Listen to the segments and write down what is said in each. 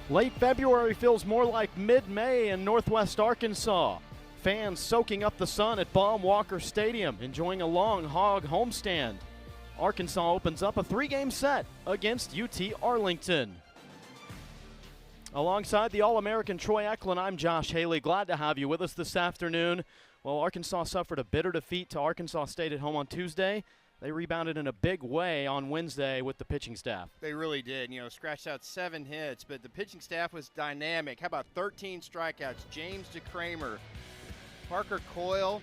Late February feels more like mid-May in Northwest Arkansas. Fans soaking up the sun at Baum Walker Stadium, enjoying a long hog homestand. Arkansas opens up a 3-game set against UT Arlington. Alongside the All-American Troy Eklund, I'm Josh Haley. Glad to have you with us this afternoon. Well, Arkansas suffered a bitter defeat to Arkansas State at home on Tuesday. They rebounded in a big way on Wednesday with the pitching staff. They really did. You know, scratched out 7 hits, but the pitching staff was dynamic. How about 13 strikeouts? James DeCramer, Parker Coyle,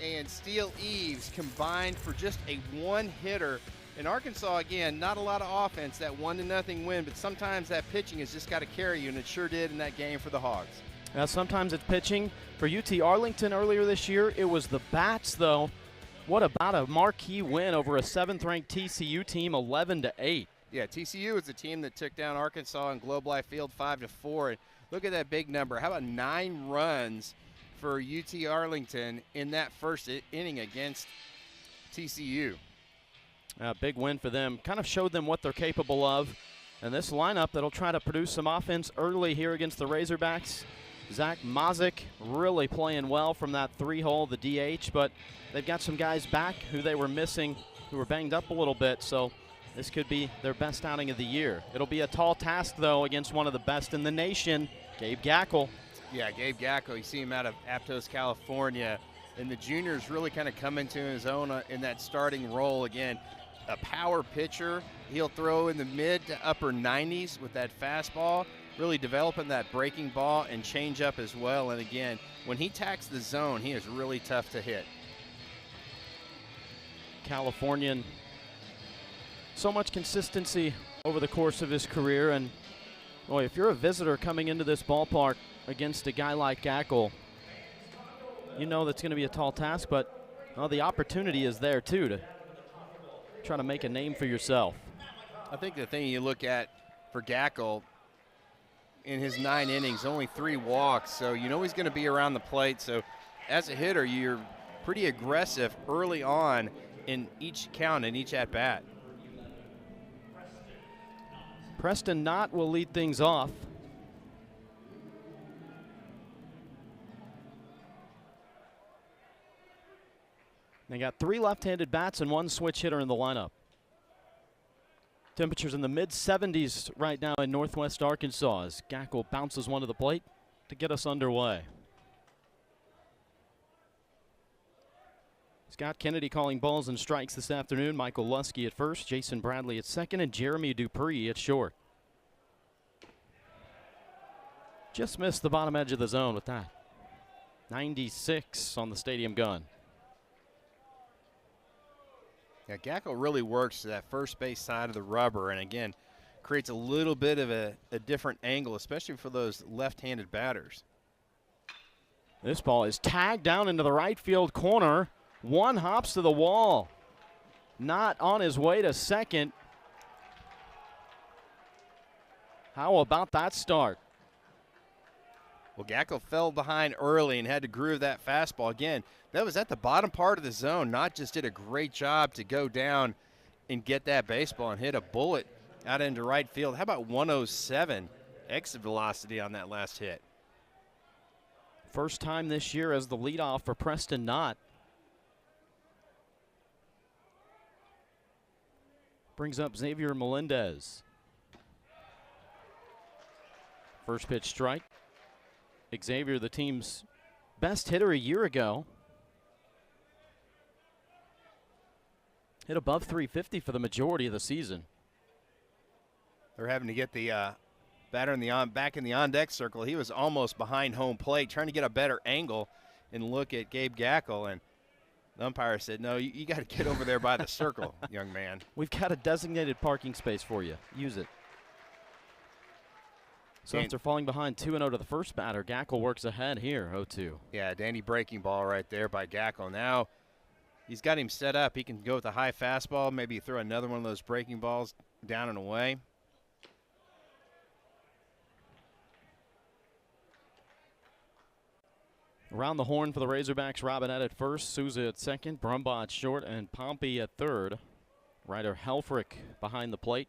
and Steele Eves combined for just a 1-hitter. In Arkansas, again, not a lot of offense, that 1-0 win, but sometimes that pitching has just got to carry you, and it sure did in that game for the Hogs. Now, sometimes it's pitching. For UT Arlington earlier this year, it was the bats, though. What about a marquee win over a 7th-ranked TCU team, 11-8? Yeah, TCU is the team that took down Arkansas in Globe Life Field 5-4. And look at that big number. How about 9 runs for UT Arlington in that first inning against TCU? A big win for them. Kind of showed them what they're capable of. And this lineup that'll try to produce some offense early here against the Razorbacks. Zach Mazik really playing well from that 3-hole, the DH, but they've got some guys back who they were missing, who were banged up a little bit, so this could be their best outing of the year. It'll be a tall task, though, against one of the best in the nation, Gabe Gackel. Yeah, Gabe Gackel, you see him out of Aptos, California, and the juniors really kind of come into his own in that starting role again. A power pitcher, he'll throw in the mid to upper 90s with that fastball, really developing that breaking ball and change up as well. And again, when he tacks the zone, he is really tough to hit. Californian, so much consistency over the course of his career. And boy, if you're a visitor coming into this ballpark against a guy like Gackel, you know that's going to be a tall task, but well, the opportunity is there too to try to make a name for yourself. I think the thing you look at for Gackel, in his 9 innings, only 3 walks, so you know he's going to be around the plate. So as a hitter, you're pretty aggressive early on in each count and each at-bat. Preston Knott will lead things off. They got 3 left-handed bats and 1 switch hitter in the lineup. Temperatures in the mid-70s right now in Northwest Arkansas as Gackel bounces one to the plate to get us underway. Scott Kennedy calling balls and strikes this afternoon. Michael Lusky at first, Jason Bradley at second, and Jeremy Dupree at short. Just missed the bottom edge of the zone with that. 96 on the stadium gun. Yeah, Gackel really works to that first base side of the rubber, and again, creates a little bit of a different angle, especially for those left-handed batters. This ball is tagged down into the right field corner. 1 hops to the wall. Not on his way to second. How about that start? Well, Gackel fell behind early and had to groove that fastball. Again, that was at the bottom part of the zone. Not just did a great job to go down and get that baseball and hit a bullet out into right field. How about 107 exit velocity on that last hit? First time this year as the leadoff for Preston Knott. Brings up Xavier Melendez. First pitch strike. Xavier, the team's best hitter a year ago. Hit above 350 for the majority of the season. They're having to get the batter in the back in the on-deck circle. He was almost behind home plate, trying to get a better angle and look at Gabe Gackel. And the umpire said, no, you got to get over there by the circle, young man. We've got a designated parking space for you. Use it. So after falling behind 2-0 to the first batter, Gackel works ahead here, 0-2. Yeah, dandy breaking ball right there by Gackel. Now he's got him set up. He can go with a high fastball, maybe throw another one of those breaking balls down and away. Around the horn for the Razorbacks, Robinette at first, Souza at second, Brumbaugh at short, and Pompey at third. Ryder Helfrich behind the plate.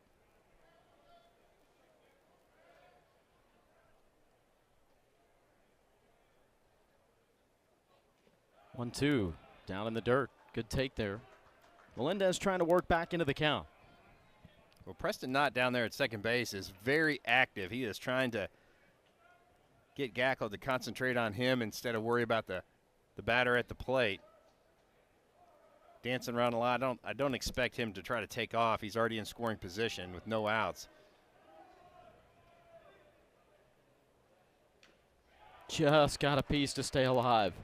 1-2, down in the dirt. Good take there. Melendez trying to work back into the count. Well, Preston Knott down there at second base is very active. He is trying to get Gackle to concentrate on him instead of worry about the batter at the plate. Dancing around a lot. I don't expect him to try to take off. He's already in scoring position with no outs. Just got a piece to stay alive.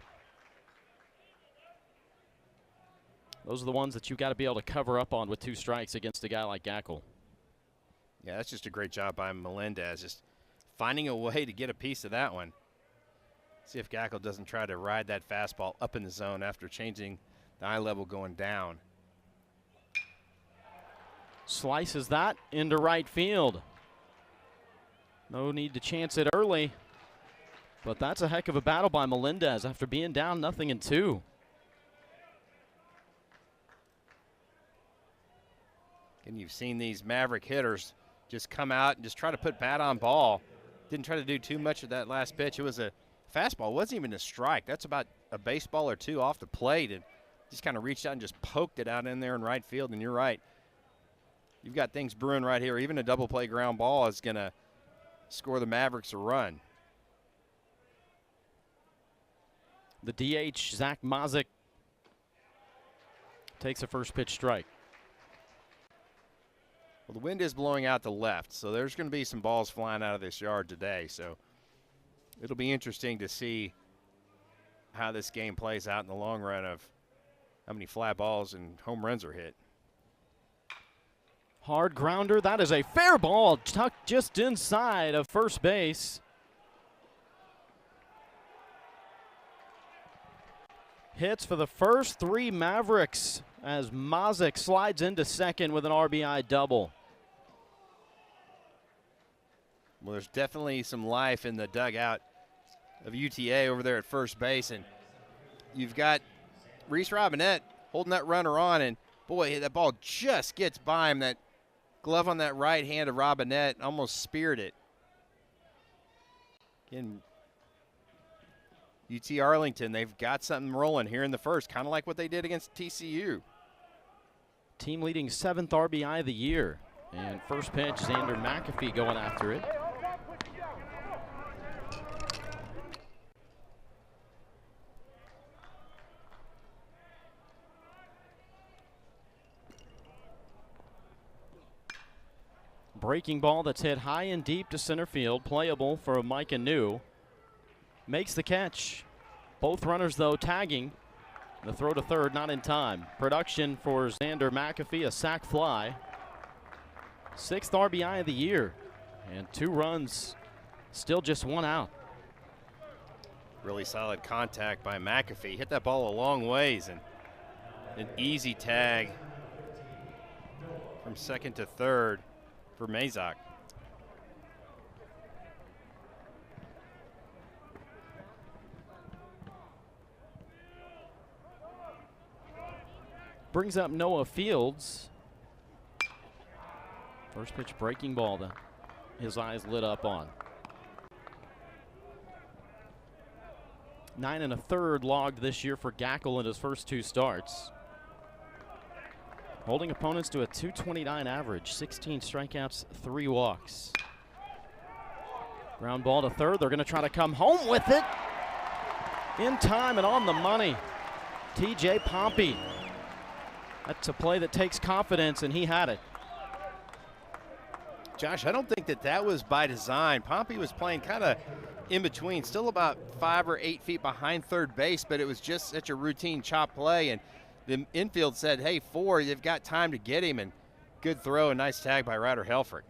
Those are the ones that you got to be able to cover up on with 2 strikes against a guy like Gackle. Yeah, that's just a great job by Melendez, just finding a way to get a piece of that one. See if Gackle doesn't try to ride that fastball up in the zone after changing the eye level going down. Slices that into right field. No need to chance it early, but that's a heck of a battle by Melendez after being down 0-2. And you've seen these Maverick hitters just come out and just try to put bat on ball. Didn't try to do too much of that last pitch. It was a fastball. It wasn't even a strike. That's about a baseball or 2 off the plate. And just kind of reached out and just poked it out in there in right field. And you're right. You've got things brewing right here. Even a double play ground ball is going to score the Mavericks a run. The DH, Zach Mazik, takes a first pitch strike. Well, the wind is blowing out the left, so there's going to be some balls flying out of this yard today. So it'll be interesting to see how this game plays out in the long run of how many fly balls and home runs are hit. Hard grounder. That is a fair ball tucked just inside of first base. Hits for the first 3 Mavericks as Mazik slides into second with an RBI double. Well, there's definitely some life in the dugout of UTA over there at first base. And you've got Reese Robinette holding that runner on. And, boy, that ball just gets by him. That glove on that right hand of Robinette almost speared it. Again, UT Arlington, they've got something rolling here in the first, kind of like what they did against TCU. Team leading 7th RBI of the year. And first pitch, Xander McAfee going after it. Breaking ball that's hit high and deep to center field, playable for Micah New. Makes the catch. Both runners, though, tagging. The throw to third, not in time. Production for Xander McAfee, a sac fly. 6th RBI of the year. And 2 runs, still just 1 out. Really solid contact by McAfee. Hit that ball a long ways, and an easy tag from second to third for Mazak. Brings up Noah Fields. First pitch breaking ball that his eyes lit up on. 9 1/3 logged this year for Gackle in his first 2 starts. Holding opponents to a .229 average, 16 strikeouts, 3 walks. Ground ball to third. They're going to try to come home with it. In time and on the money. TJ Pompey. That's a play that takes confidence, and he had it. Josh, I don't think that was by design. Pompey was playing kind of in between, still about 5 or 8 feet behind third base, but it was just such a routine chop play. And the infield said, hey, 4, they've got time to get him. And good throw, a nice tag by Ryder Helfrich.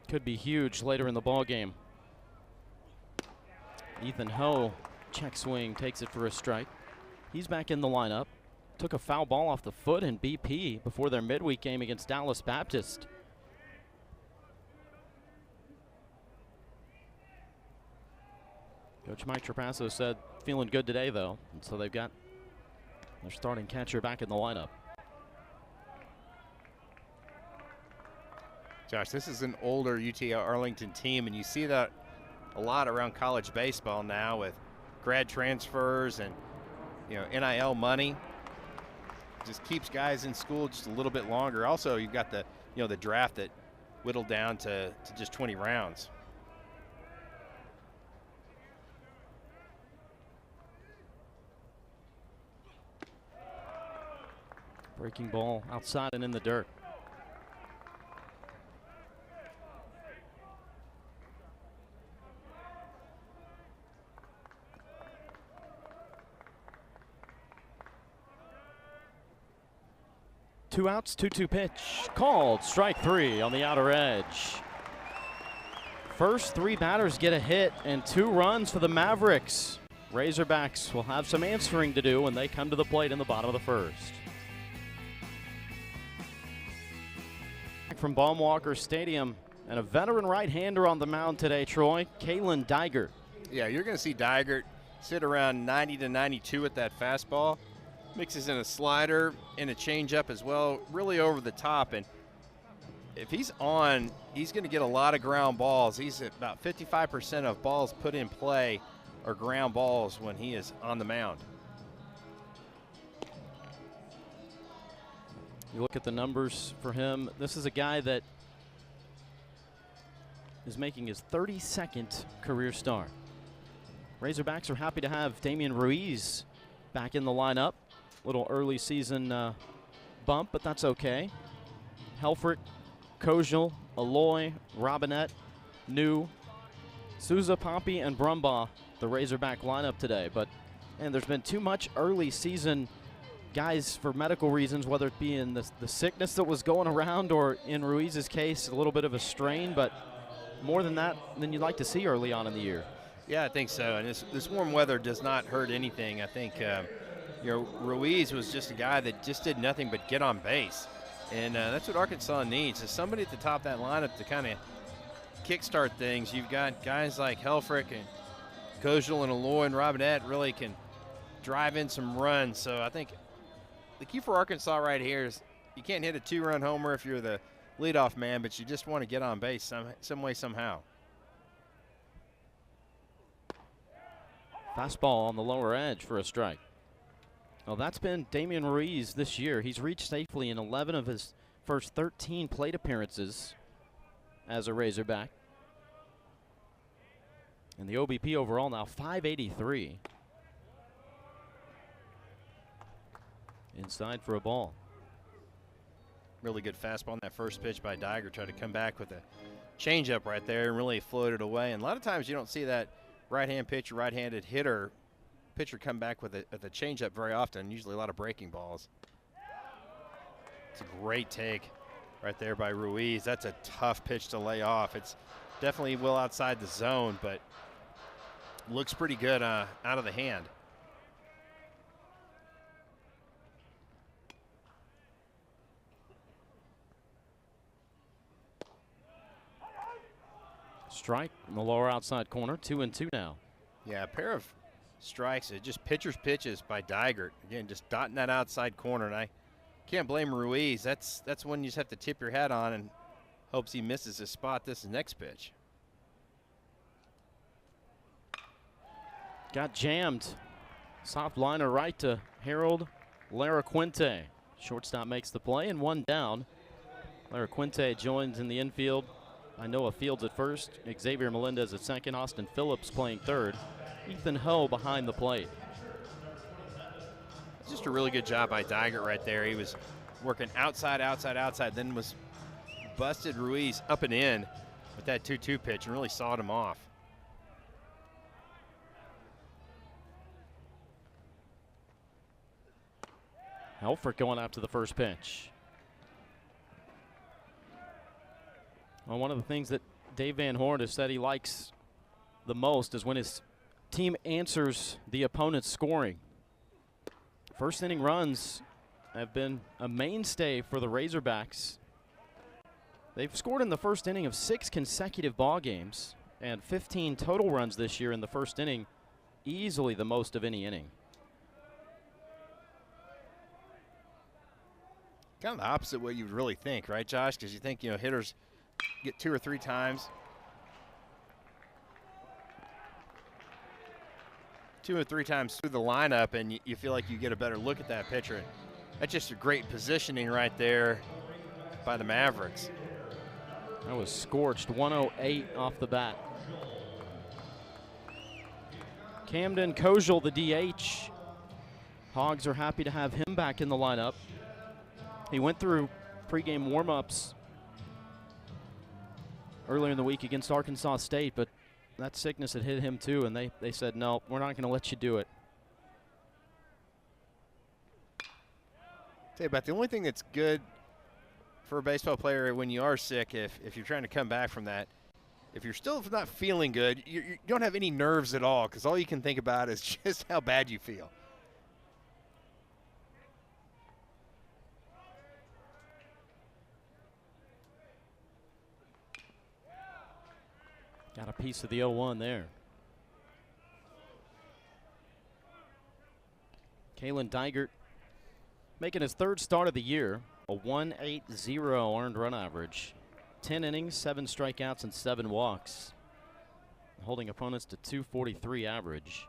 Could be huge later in the ball game. Ethan Ho, check swing, takes it for a strike. He's back in the lineup. Took a foul ball off the foot in BP before their midweek game against Dallas Baptist. Coach Mike Trapasso said feeling good today, though, and so they've got their starting catcher back in the lineup. Josh, this is an older UT Arlington team, and you see that a lot around college baseball now with grad transfers and, you know, NIL money. Just keeps guys in school just a little bit longer. Also, you've got the, you know, the draft that whittled down to just 20 rounds. Breaking ball outside and in the dirt. Two outs, 2-2 pitch. Called strike 3 on the outer edge. First 3 batters get a hit and 2 runs for the Mavericks. Razorbacks will have some answering to do when they come to the plate in the bottom of the first. From Baumwalker Stadium, and a veteran right-hander on the mound today, Troy, Kalen Digert. Yeah, you're going to see Digert sit around 90 to 92 at that fastball. Mixes in a slider and a changeup as well, really over the top. And if he's on, he's going to get a lot of ground balls. He's at about 55% of balls put in play are ground balls when he is on the mound. You look at the numbers for him. This is a guy that is making his 32nd career start. Razorbacks are happy to have Damian Ruiz back in the lineup. Little early season bump, but that's okay. Helfrich, Kojal, Aloy, Robinette, New, Souza, Pompey, and Brumbaugh, the Razorback lineup today. But, and there's been too much early season guys for medical reasons, whether it be in the sickness that was going around or in Ruiz's case, a little bit of a strain, but more than that than you'd like to see early on in the year. Yeah, I think so. And this warm weather does not hurt anything. I think, you know, Ruiz was just a guy that just did nothing but get on base. And that's what Arkansas needs, is somebody at the top of that lineup to kind of kickstart things. You've got guys like Helfrich and Kojal and Aloy and Robinette really can drive in some runs. So I think the key for Arkansas right here is you can't hit a 2-run homer if you're the leadoff man, but you just want to get on base some way, somehow. Fastball on the lower edge for a strike. Well, that's been Damian Ruiz this year. He's reached safely in 11 of his first 13 plate appearances as a Razorback. And the OBP overall now 583. Inside for a ball. Really good fastball on that first pitch by Digert. Tried to come back with a changeup right there and really floated away. And a lot of times you don't see that right-hand pitcher, right-handed pitcher come back with a changeup very often. Usually a lot of breaking balls. It's a great take right there by Ruiz. That's a tough pitch to lay off. It's definitely well outside the zone, but looks pretty good out of the hand. Strike in the lower outside corner, 2-2 now. Yeah, a pair of strikes, just pitcher's pitches by Digert. Again, just dotting that outside corner, and I can't blame Ruiz. That's one you just have to tip your hat on and hopes he misses his spot this next pitch. Got jammed. Soft liner right to Harold Laraquinte. Shortstop makes the play and one down. Laraquinte joins in the infield. I Noah Fields at first, Xavier Melendez at second, Austin Phillips playing third, Ethan Ho behind the plate. Just a really good job by Digert right there. He was working outside, then was busted Ruiz up and in with that 2-2 pitch and really sawed him off. Helfrich going after the first pitch. Well, one of the things that Dave Van Horn has said he likes the most is when his team answers the opponent's scoring. First inning runs have been a mainstay for the Razorbacks. They've scored in the first inning of 6 consecutive ball games and 15 total runs this year in the first inning, easily the most of any inning. Kind of the opposite what you would really think, right, Josh? Because you think, you know, hitters get 2 or 3 times. 2 or 3 times through the lineup, and you feel like you get a better look at that pitcher. That's just a great positioning right there by the Mavericks. That was scorched, 108 off the bat. Camden Kojal, the DH. Hogs are happy to have him back in the lineup. He went through pregame warm-ups earlier in the week against Arkansas State, but that sickness had hit him too, and they said, no, we're not going to let you do it. Tell you about the only thing that's good for a baseball player when you are sick, if you're trying to come back from that, if you're still not feeling good, you don't have any nerves at all, because all you can think about is just how bad you feel. Got a piece of the 0-1 there. Kalen Digert making his 3rd start of the year, a 1.80 earned run average. 10 innings, 7 strikeouts, and 7 walks. Holding opponents to 243 average.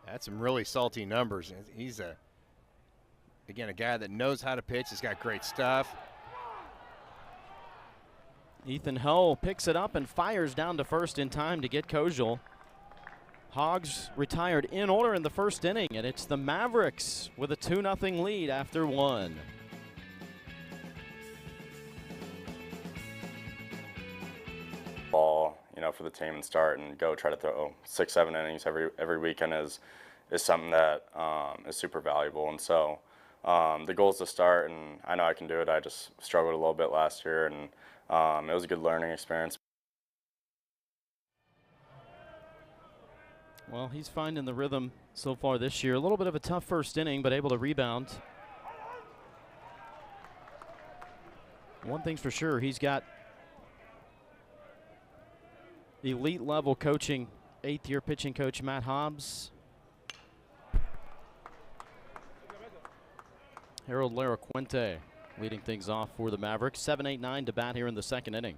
That's some really salty numbers. He's again, a guy that knows how to pitch. He's got great stuff. Ethan Hull picks it up and fires down to first in time to get Kojal. Hogs retired in order in the 1st inning, and it's the Mavericks with a 2-0 lead after 1. Ball, for the team and start and go try to throw 6-7 innings every weekend is something that is super valuable. And so the goal is to start, and I know I can do it. I just struggled a little bit last year, and it was a good learning experience. Well, he's finding the rhythm so far this year. A little bit of a tough 1st inning, but able to rebound. One thing's for sure, he's got elite level coaching, 8th-year pitching coach Matt Hobbs. Harold Laraquente leading things off for the Mavericks. 7-8-9 to bat here in the 2nd inning.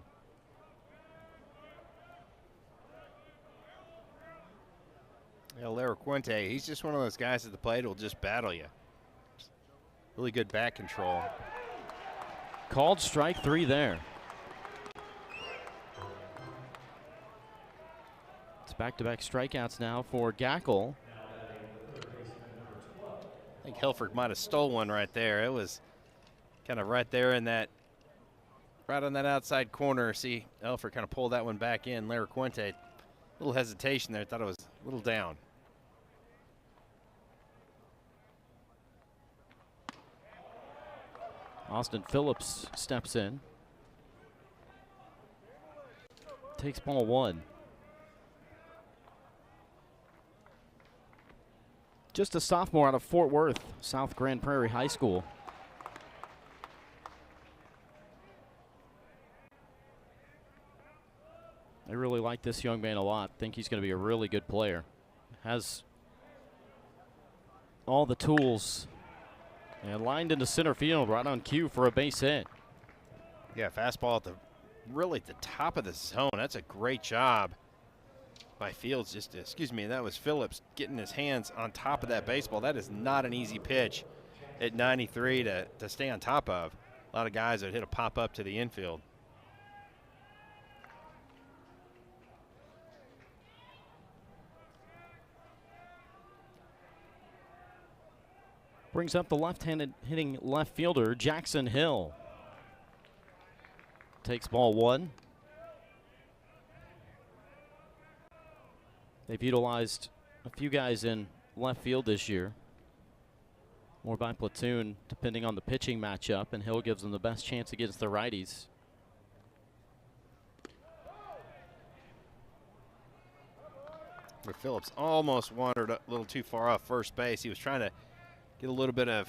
Yeah, Laraquente, he's just one of those guys at the plate who will just battle you. Really good bat control. Called strike 3 there. It's back-to-back strikeouts now for Gackle. I think Helfrich might have stole one right there. It was kind of right there in that, right on that outside corner. See, Helfrich kind of pulled that one back in. Laraquente, a little hesitation there. Thought it was a little down. Austin Phillips steps in. Takes ball 1. Just a sophomore out of Fort Worth, South Grand Prairie High School. I really like this young man a lot. Think he's going to be a really good player. Has all the tools. And lined into center field right on cue for a base hit. Yeah, fastball at really at the top of the zone. That's a great job by Fields. That was Phillips getting his hands on top of that baseball. That is not an easy pitch at 93 to stay on top of. A lot of guys that hit a pop up to the infield. Brings up the left-handed hitting left fielder, Jackson Hill. Takes ball 1. They've utilized a few guys in left field this year. More by platoon, depending on the pitching matchup, and Hill gives them the best chance against the righties. But Phillips almost wandered a little too far off first base. He was trying to get a little bit of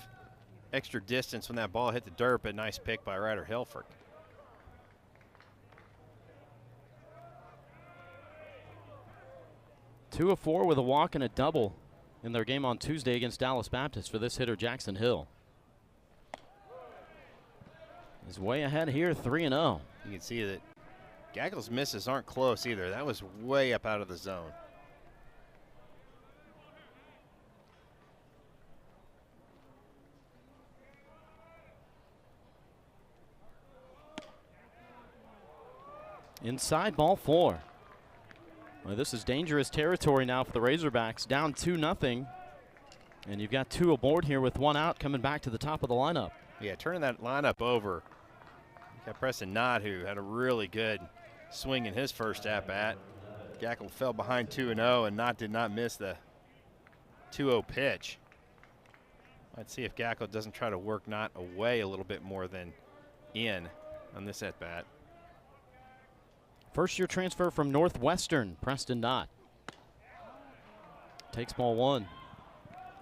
extra distance when that ball hit the dirt, but nice pick by Ryder Helfrich. Two of 4 with a walk and a double in their game on Tuesday against Dallas Baptist for this hitter, Jackson Hill. He's way ahead here, 3-0. You can see that Gackle's misses aren't close either. That was way up out of the zone. Inside ball 4. Well, this is dangerous territory now for the Razorbacks, down 2-0. And you've got 2 aboard here with 1 out coming back to the top of the lineup. Yeah, turning that lineup over. You got Preston Knott, who had a really good swing in his first at-bat. Gackle fell behind 2-0, and Knott did not miss the 2-0 pitch. Let's see if Gackle doesn't try to work Knott away a little bit more than in on this at-bat. First-year transfer from Northwestern, Preston Knott. Takes ball 1.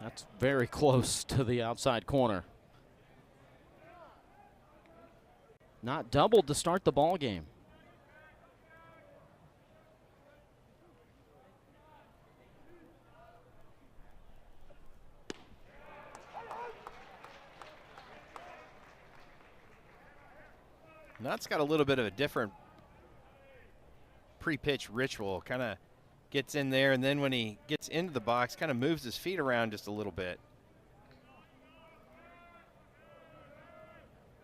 That's very close to the outside corner. Knott doubled to start the ball game. Knott's got a little bit of a different pre-pitch ritual. Kind of gets in there, and then when he gets into the box, kind of moves his feet around just a little bit.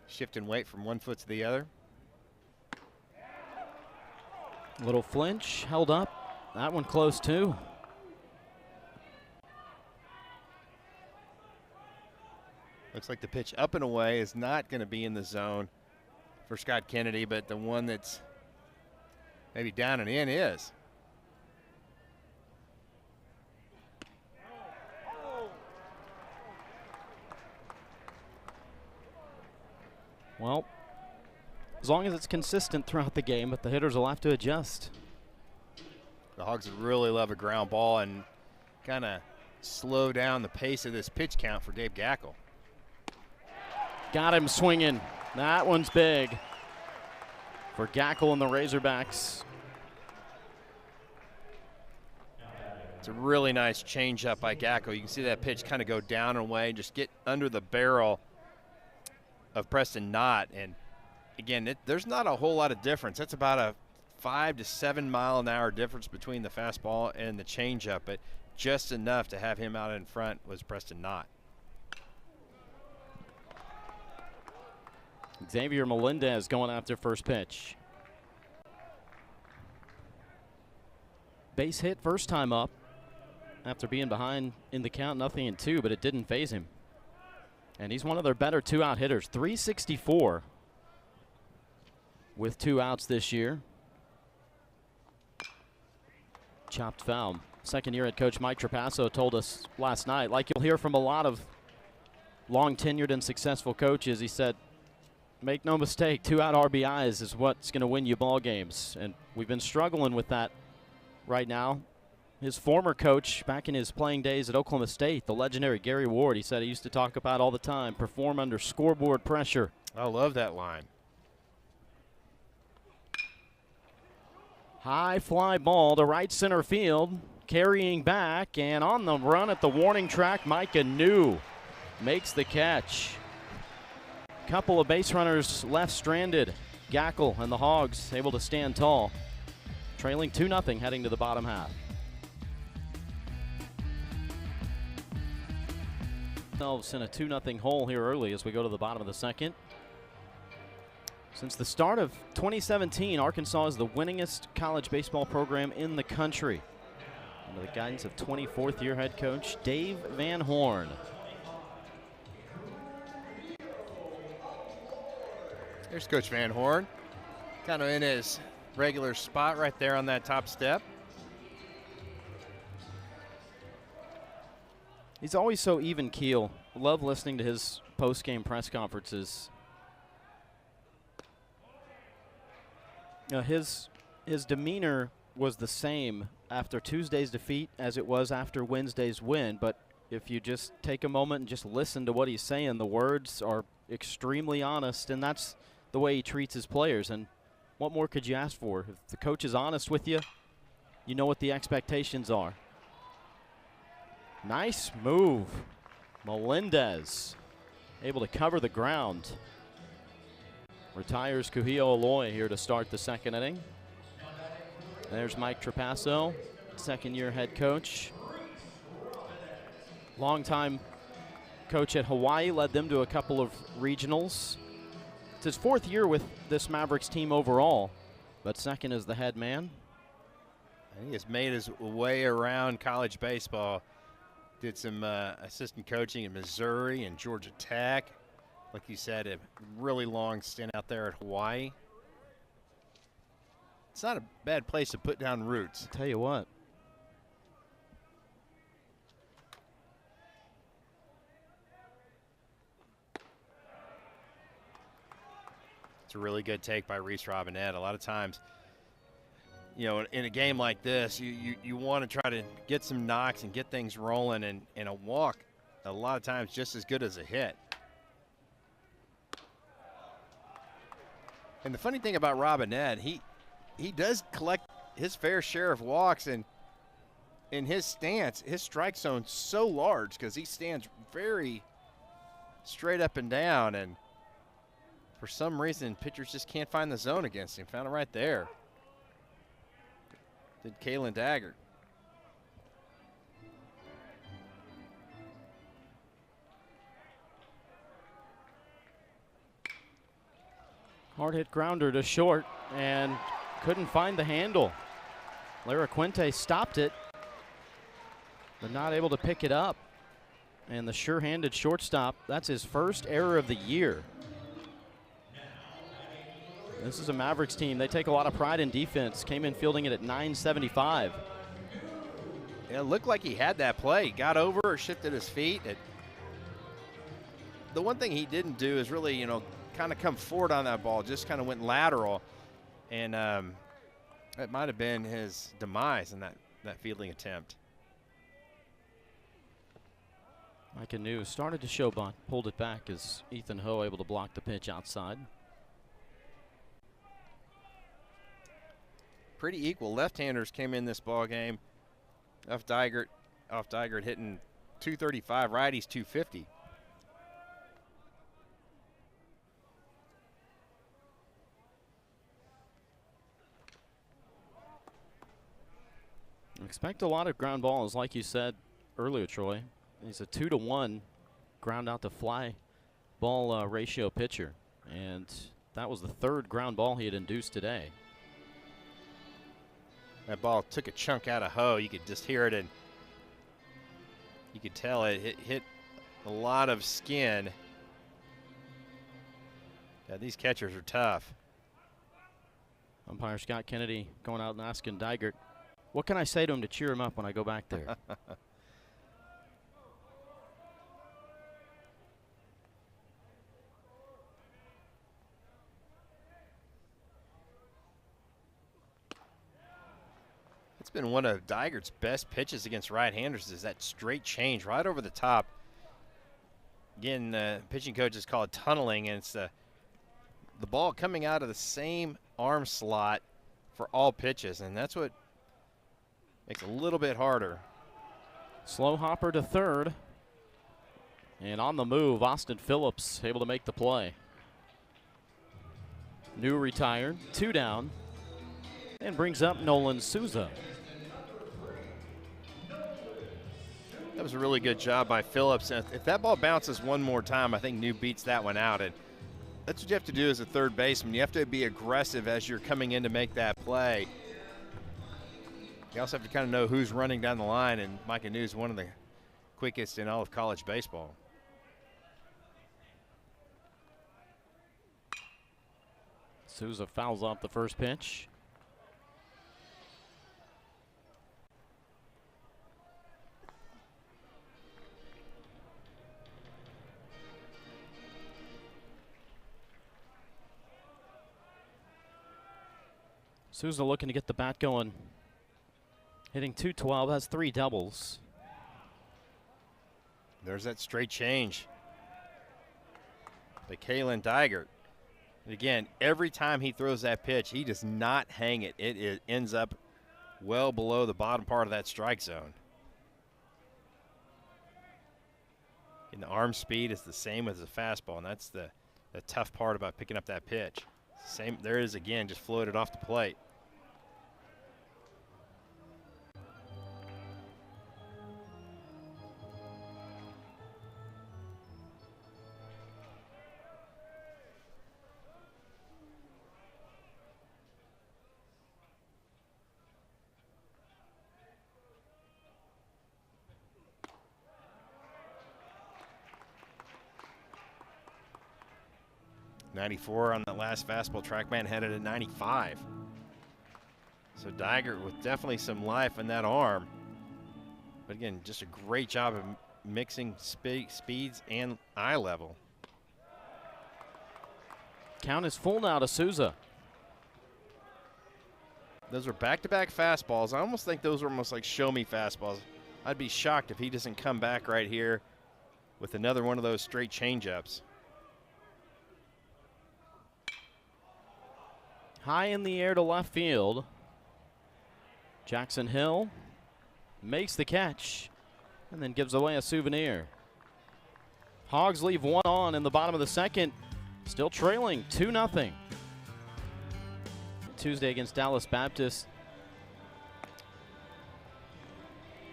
Shifting weight from one foot to the other. Little flinch, held up. That one close too. Looks like the pitch up and away is not going to be in the zone for Scott Kennedy, but the one that's maybe down and in is. Well, as long as it's consistent throughout the game, but the hitters will have to adjust. The Hogs would really love a ground ball and kind of slow down the pace of this pitch count for Dave Gackle. Got him swinging. That one's big for Gackle and the Razorbacks. It's a really nice changeup by Gackle. You can see that pitch kind of go down and away, just get under the barrel of Preston Knott. And again, there's not a whole lot of difference. That's about a 5 to 7 mile an hour difference between the fastball and the changeup, but just enough to have him out in front was Preston Knott. Xavier Melendez going after first pitch. Base hit first time up after being behind in the count, 0-2, but it didn't faze him. And he's one of their better 2-out hitters. 364 with 2 outs this year. Chopped foul. Second-year head coach Mike Trapasso told us last night, like you'll hear from a lot of long-tenured and successful coaches, he said, make no mistake, 2-out RBIs is what's going to win you ball games. And we've been struggling with that right now. His former coach back in his playing days at Oklahoma State, the legendary Gary Ward, he said he used to talk about all the time, perform under scoreboard pressure. I love that line. High fly ball to right center field, carrying back, and on the run at the warning track, Micah New makes the catch. Couple of base runners left stranded. Gackle and the Hogs able to stand tall, trailing 2-0 heading to the bottom half. Themselves in a 2-0 hole here early as we go to the bottom of the second. Since the start of 2017, Arkansas is the winningest college baseball program in the country, under the guidance of 24th year head coach Dave Van Horn. There's Coach Van Horn, kind of in his regular spot right there on that top step. He's always so even keel. Love listening to his post-game press conferences. His demeanor was the same after Tuesday's defeat as it was after Wednesday's win, but if you just take a moment and just listen to what he's saying, the words are extremely honest, and that's the way he treats his players. And what more could you ask for? If the coach is honest with you, you know what the expectations are. Nice move. Melendez able to cover the ground. Retires Kuhio Aloy here to start the second inning. There's Mike Trapasso, second-year head coach. Longtime coach at Hawaii, led them to a couple of regionals. It's his 4th year with this Mavericks team overall. but second is the head man. He has made his way around college baseball. Did some assistant coaching in Missouri and Georgia Tech. Like you said, a really long stint out there at Hawaii. It's not a bad place to put down roots. I'll tell you what. It's a really good take by Reese Robinette. A lot of times, you know, in a game like this, you want to try to get some knocks and get things rolling, and a walk a lot of times just as good as a hit. And the funny thing about Robinette, he does collect his fair share of walks, and in his stance, his strike zone's so large because he stands very straight up and down, and for some reason, pitchers just can't find the zone against him. Found it right there. Did Kalen Daggert. Hard hit grounder to short and couldn't find the handle. Lara Quinte stopped it, but not able to pick it up. And the sure-handed shortstop, that's his first error of the year. This is a Mavericks team. They take a lot of pride in defense. Came in fielding it at 975. Yeah, it looked like he had that play. Got over or shifted his feet. The one thing he didn't do is really, you know, kind of come forward on that ball. Just kind of went lateral. And it might have been his demise in that fielding attempt. Micah New started to show bunt, pulled it back as Ethan Ho able to block the pitch outside. Pretty equal. Left-handers came in this ball game. Off Daggert hitting 235, righties 250. Expect a lot of ground balls, like you said earlier, Troy. He's a 2-to-1 ground out to fly ball ratio pitcher, and that was the third ground ball he had induced today. That ball took a chunk out of Ho. You could just hear it, and you could tell it hit a lot of skin. Yeah, these catchers are tough. Umpire Scott Kennedy going out and asking Daggert, what can I say to him to cheer him up when I go back there? It's been one of Daggert's best pitches against right-handers, is that straight change right over the top. Again, pitching coaches call it tunneling, and it's the ball coming out of the same arm slot for all pitches, and that's what makes it a little bit harder. Slow hopper to third. And on the move, Austin Phillips able to make the play. New retired, 2 down, and brings up Nolan Souza. That was a really good job by Phillips. And if that ball bounces one more time, I think New beats that one out. And that's what you have to do as a third baseman. You have to be aggressive as you're coming in to make that play. You also have to kind of know who's running down the line, and Micah New is one of the quickest in all of college baseball. Souza fouls off the first pitch. Souza looking to get the bat going. Hitting .212, has 3 doubles. There's that straight change by Kalen Daggert. And again, every time he throws that pitch, he does not hang it. It ends up well below the bottom part of that strike zone. And the arm speed is the same as the fastball, and that's the tough part about picking up that pitch. Same, there it is again, just floated off the plate. 94 on that last fastball. TrackMan had it at 95. So Dygert with definitely some life in that arm. But again, just a great job of mixing speeds and eye level. Count is full now to Souza. Those are back-to-back fastballs. I almost think those are almost like show-me fastballs. I'd be shocked if he doesn't come back right here with another one of those straight changeups. High in the air to left field. Jackson Hill makes the catch and then gives away a souvenir. Hogs leave one on in the bottom of the second, still trailing 2-0. Tuesday against Dallas Baptist.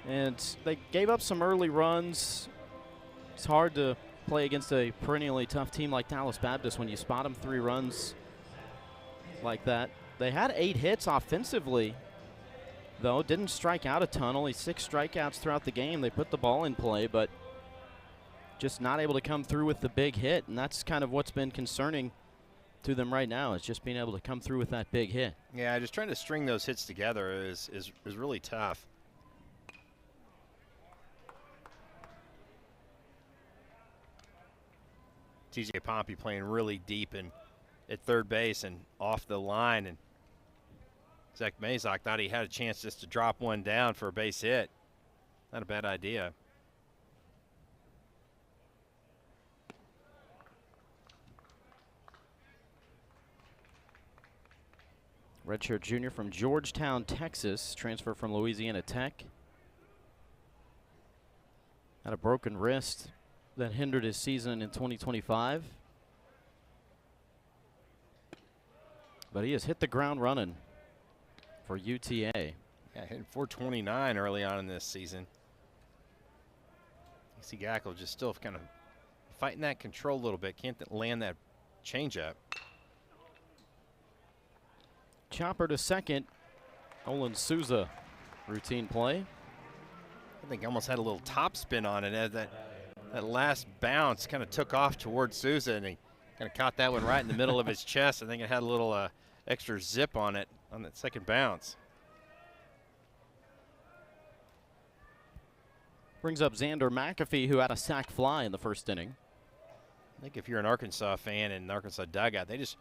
And they gave up some early runs. It's hard to play against a perennially tough team like Dallas Baptist when you spot them 3 runs like that. They had 8 hits offensively, though. Didn't strike out a ton, only 6 strikeouts throughout the game. They put the ball in play, but just not able to come through with the big hit, and that's kind of what's been concerning to them right now, is just being able to come through with that big hit. Yeah, just trying to string those hits together is really tough. TJ Pompey playing really deep and at third base and off the line, and Zach Mazak thought he had a chance just to drop one down for a base hit. Not a bad idea. Redshirt junior from Georgetown, Texas, transfer from Louisiana Tech. Had a broken wrist that hindered his season in 2025. But he has hit the ground running for UTA. Yeah, hitting 429 early on in this season. You see Gackel just still kind of fighting that control a little bit. Can't land that changeup. Chopper to second. Olin Souza, routine play. I think almost had a little top spin on it as that last bounce kind of took off towards Souza, and he kind of caught that one right in the middle of his chest. I think it had a little extra zip on it on that second bounce. Brings up Xander McAfee, who had a sac fly in the first inning. I think if you're an Arkansas fan in an Arkansas dugout, they just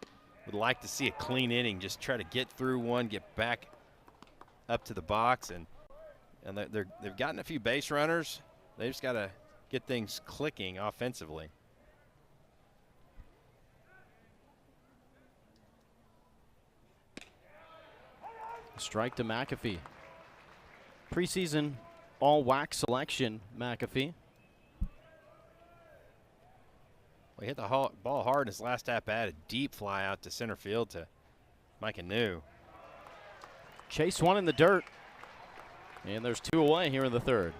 would like to see a clean inning, just try to get through one, get back up to the box, and they've gotten a few base runners. They just got to get things clicking offensively. Strike to McAfee. Preseason all-WAC selection, McAfee. Well, he hit the ball hard in his last at-bat, a deep fly out to center field to Mike Anu. Chase one in the dirt. And there's 2 away here in the third.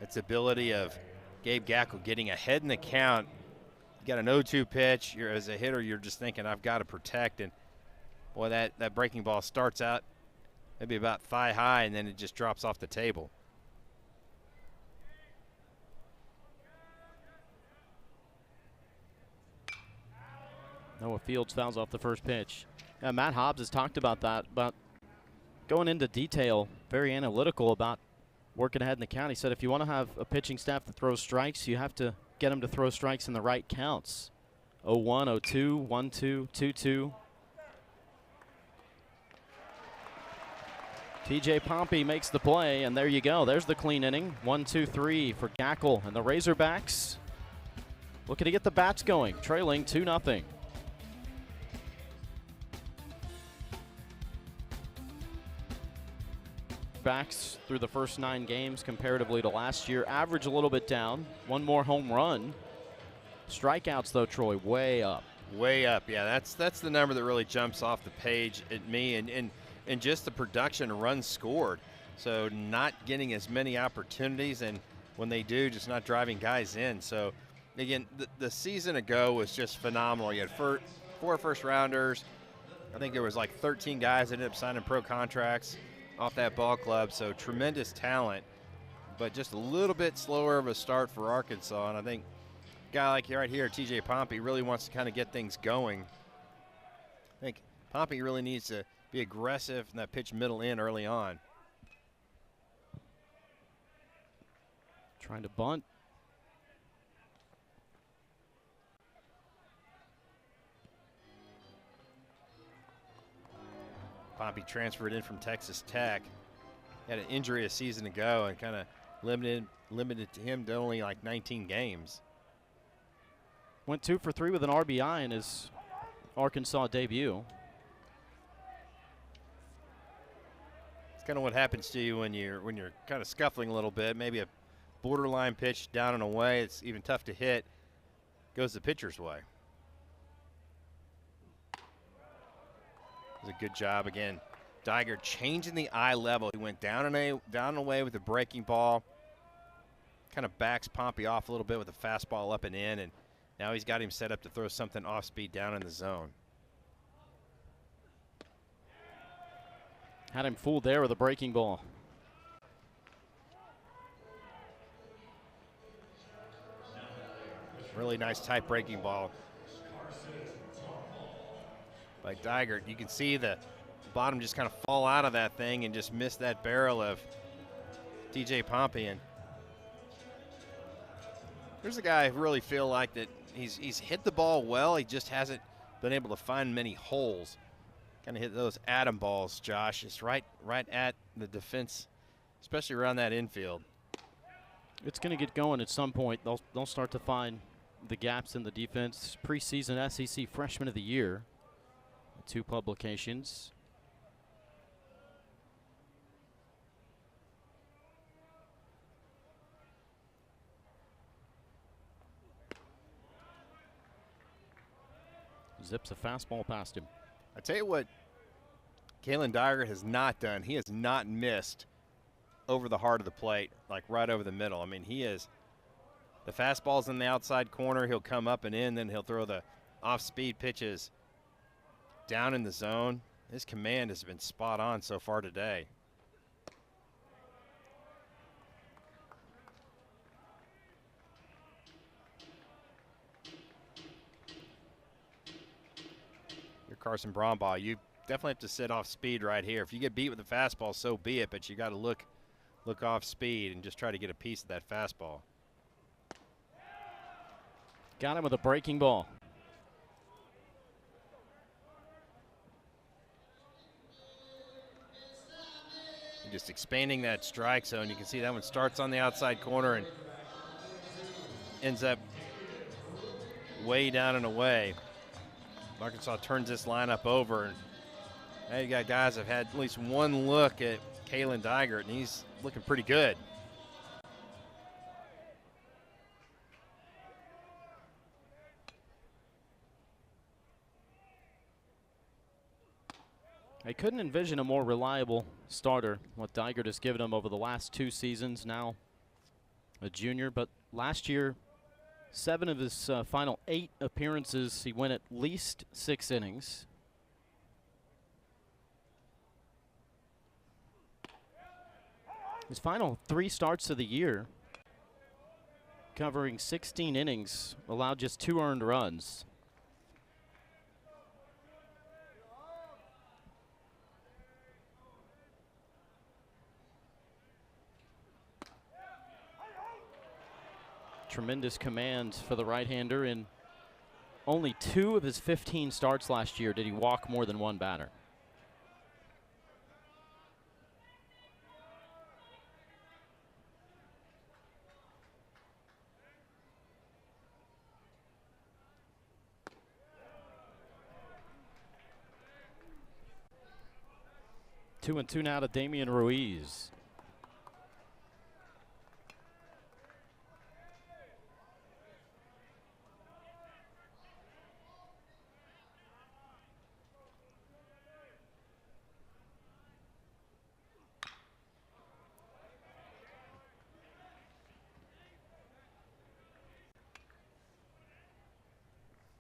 It's the ability of Gabe Gackel getting ahead in the count. You got an 0-2 pitch. As a hitter, you're just thinking, I've got to protect. And boy, that breaking ball starts out maybe about thigh high, and then it just drops off the table. Noah Fields fouls off the first pitch. Yeah, Matt Hobbs has talked about that, about going into detail, very analytical about working ahead in the count. He said if you want to have a pitching staff that throws strikes, you have to get them to throw strikes in the right counts. 0-1, 0-2, 1-2, 2-2. TJ Pompey makes the play, and there you go. There's the clean inning. 1-2-3 for Gackel and the Razorbacks. Looking to get the bats going, trailing 2-0. Backs through the first 9 games comparatively to last year. Average a little bit down. 1 more home run. Strikeouts, though, Troy, way up. Way up, yeah. That's the number that really jumps off the page at me, and just the production runs scored. So not getting as many opportunities, and when they do, just not driving guys in. So, again, the season ago was just phenomenal. You had 4 first-rounders. I think there was like 13 guys that ended up signing pro contracts off that ball club, so tremendous talent, but just a little bit slower of a start for Arkansas. And I think guy like right here, TJ Pompey, really wants to kind of get things going. I think Pompey really needs to be aggressive in that pitch middle in early on. Trying to bunt. Pompey transferred in from Texas Tech. Had an injury a season ago and kind of limited to him to only like 19 games. Went 2 for 3 with an RBI in his Arkansas debut. It's kind of what happens to you when you're kind of scuffling a little bit. Maybe a borderline pitch down and away. It's even tough to hit. Goes the pitcher's way. It was a good job again. Diger changing the eye level. He went down and away with the breaking ball. Kind of backs Pompey off a little bit with a fastball up and in, and now he's got him set up to throw something off speed down in the zone. Had him fooled there with a breaking ball. Really nice tight breaking ball by Diger. You can see the bottom just kind of fall out of that thing and just miss that barrel of TJ Pompey. And here's a guy who really feel like that he's hit the ball well. He just hasn't been able to find many holes. Kind of hit those atom balls, Josh. It's right at the defense, especially around that infield. It's going to get going at some point. They'll start to find the gaps in the defense. Preseason SEC Freshman of the Year. 2 publications. Zips a fastball past him. I tell you what, Kalen Diger has not done. He has not missed over the heart of the plate, like right over the middle. I mean, he is. The fastball's in the outside corner. He'll come up and in, then he'll throw the off-speed pitches down in the zone. His command has been spot on so far today. You're Carson Brombaugh. You definitely have to sit off speed right here. If you get beat with the fastball, so be it, but you got to look off speed and just try to get a piece of that fastball. Got him with a breaking ball. Just expanding that strike zone. You can see that one starts on the outside corner and ends up way down and away. Arkansas turns this lineup over, and now you got guys that have had at least one look at Kalen Diger, and he's looking pretty good. I couldn't envision a more reliable starter, what Diger has given him over the last 2 seasons, now a junior. But last year, 7 of his final 8 appearances, he went at least 6 innings. His final 3 starts of the year, covering 16 innings, allowed just 2 earned runs. Tremendous command for the right-hander. In only 2 of his 15 starts last year did he walk more than 1 batter. Two and two now to Damian Ruiz.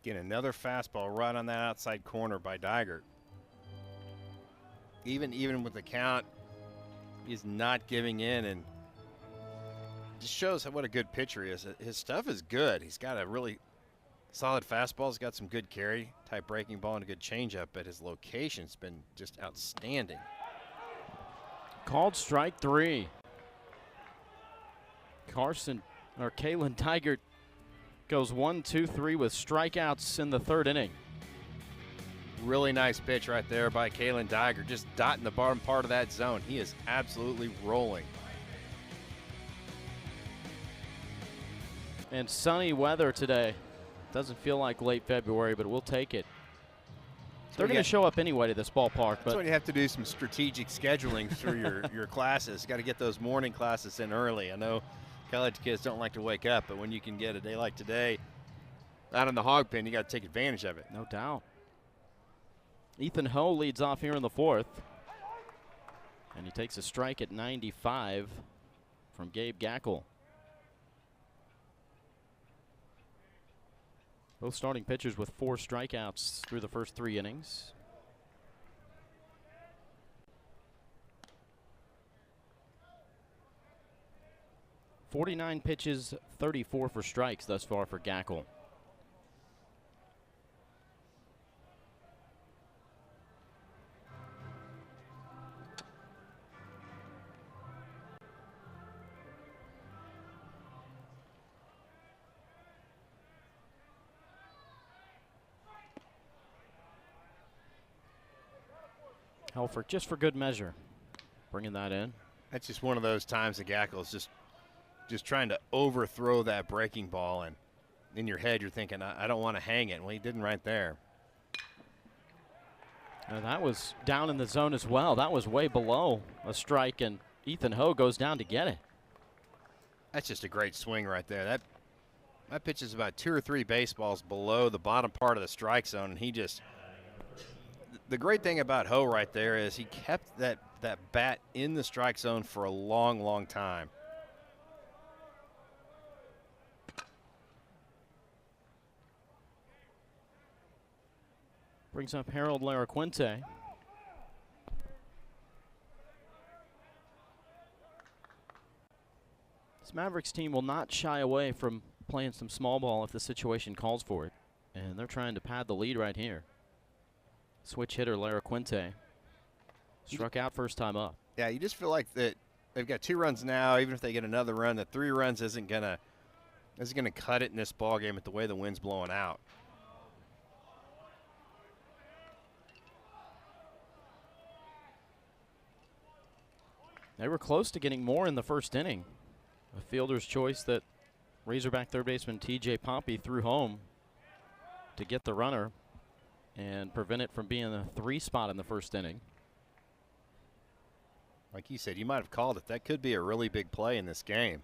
Again, another fastball right on that outside corner by Diger. Even with the count, he's not giving in and just shows what a good pitcher he is. His stuff is good. He's got a really solid fastball. He's got some good carry type breaking ball and a good changeup, but his location's been just outstanding. Called strike 3. Kalen Tigert goes 1, 2, 3 with strikeouts in the 3rd inning. Really nice pitch right there by Kalen Tigert, just dotting the bottom part of that zone. He is absolutely rolling. And sunny weather today. Doesn't feel like late February, but we'll take it. They're going to show up anyway to this ballpark. That's when you have to do some strategic scheduling through your classes. Got to get those morning classes in early. I know college kids don't like to wake up, but when you can get a day like today out in the hog pen, you got to take advantage of it. No doubt. Ethan Ho leads off here in the 4th. And he takes a strike at 95 from Gabe Gackle. Both starting pitchers with 4 strikeouts through the first 3 innings. .49 pitches, 34 for strikes thus far for Gackle. Helfrich just for good measure, bringing that in. That's just one of those times that Gackle's just trying to overthrow that breaking ball, and in your head you're thinking, I don't want to hang it. Well, he didn't right there. That was down in the zone as well. That was way below a strike, and Ethan Ho goes down to get it. That's just a great swing right there. That pitch is about 2 or 3 baseballs below the bottom part of the strike zone, and he just. The great thing about Ho right there is he kept that bat in the strike zone for a long, long time. Brings up Harold Laraquinte. This Mavericks team will not shy away from playing some small ball if the situation calls for it. And they're trying to pad the lead right here. Switch hitter Laraquinte struck out first time up. Yeah, you just feel like that they've got 2 runs now. Even if they get another run, the 3 runs isn't gonna cut it in this ball game with the way the wind's blowing out. They were close to getting more in the first inning. A fielder's choice that Razorback third baseman T.J. Pompey threw home to get the runner and prevent it from being a 3 spot in the first inning. Like you said, you might have called it. That could be a really big play in this game.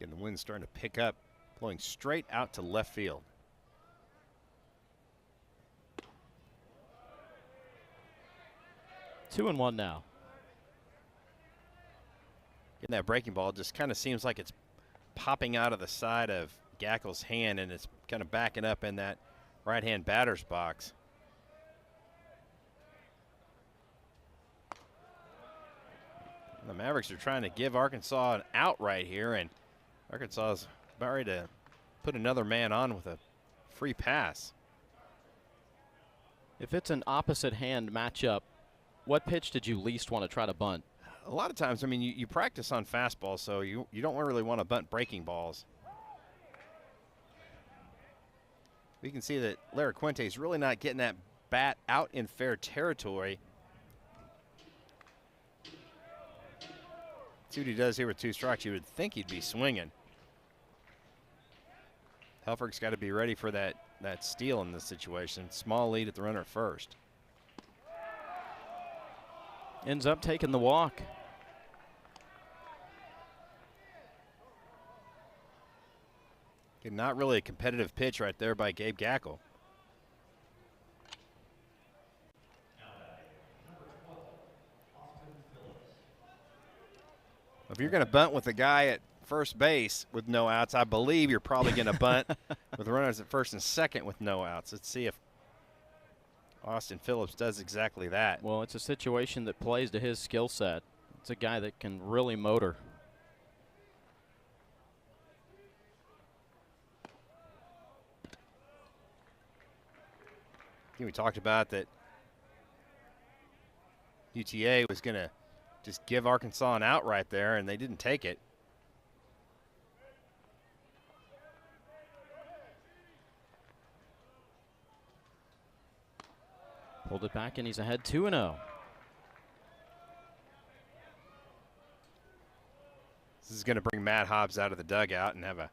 And the wind's starting to pick up, blowing straight out to left field. Two and one now. And that breaking ball just kind of seems like it's popping out of the side of Gackle's hand, and it's kind of backing up in that right-hand batter's box. The Mavericks are trying to give Arkansas an out right here, and Arkansas is about ready to put another man on with a free pass. If it's an opposite hand matchup, what pitch did you least want to try to bunt? A lot of times, I mean, you practice on fastballs, so you don't really want to bunt breaking balls. We can see that Laraquinte is really not getting that bat out in fair territory. See what he does here with 2 strikes. You would think he'd be swinging. Helfrich's got to be ready for that steal in this situation. Small lead at the runner at first. Ends up taking the walk. Not really a competitive pitch right there by Gabe Gackle. If you're going to bunt with a guy at first base with no outs, I believe you're probably going to bunt with runners at first and second with no outs. Let's see if Austin Phillips does exactly that. Well, it's a situation that plays to his skill set. It's a guy that can really motor. We talked about that UTA was going to just give Arkansas an out right there, and they didn't take it. Pulled it back, and he's ahead 2-0. This is going to bring Matt Hobbs out of the dugout and have a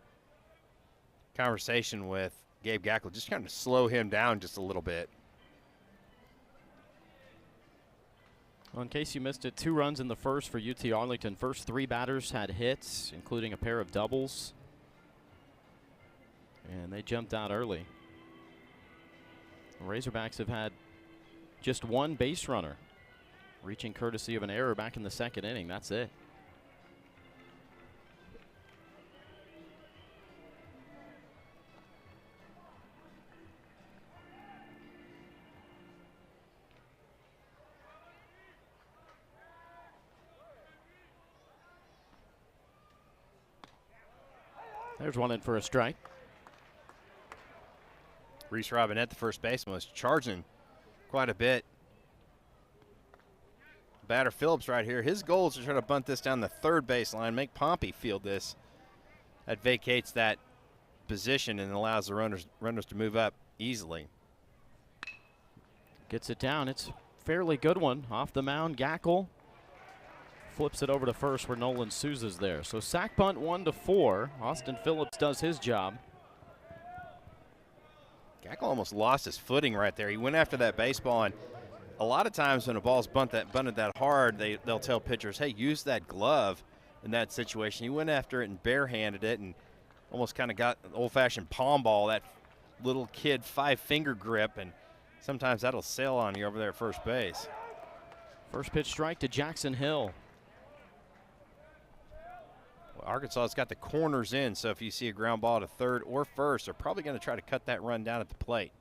conversation with Gabe Gackle, just kind of slow him down just a little bit. Well, in case you missed it, 2 runs in the first for UT Arlington. First 3 batters had hits, including a pair of doubles. And they jumped out early. The Razorbacks have had just 1 base runner, reaching courtesy of an error back in the 2nd inning. That's it. There's 1 in for a strike. Reese Robinette, the first baseman, was charging quite a bit. Batter Phillips right here. His goal is to try to bunt this down the 3rd baseline, make Pompey field this. That vacates that position and allows the runners to move up easily. Gets it down. It's a fairly good one. Off the mound, Gackle flips it over to first where Nolan Souza's there. So sack bunt 1-4. Austin Phillips does his job. Gackle almost lost his footing right there. He went after that baseball, and a lot of times when a ball's bunted that hard, they'll tell pitchers, hey, use that glove in that situation. He went after it and barehanded it and almost kind of got an old-fashioned palm ball, that little kid 5-finger grip, and sometimes that'll sail on you over there at first base. First pitch strike to Jackson Hill. Arkansas's got the corners in, so if you see a ground ball to 3rd or 1st, they're probably going to try to cut that run down at the plate.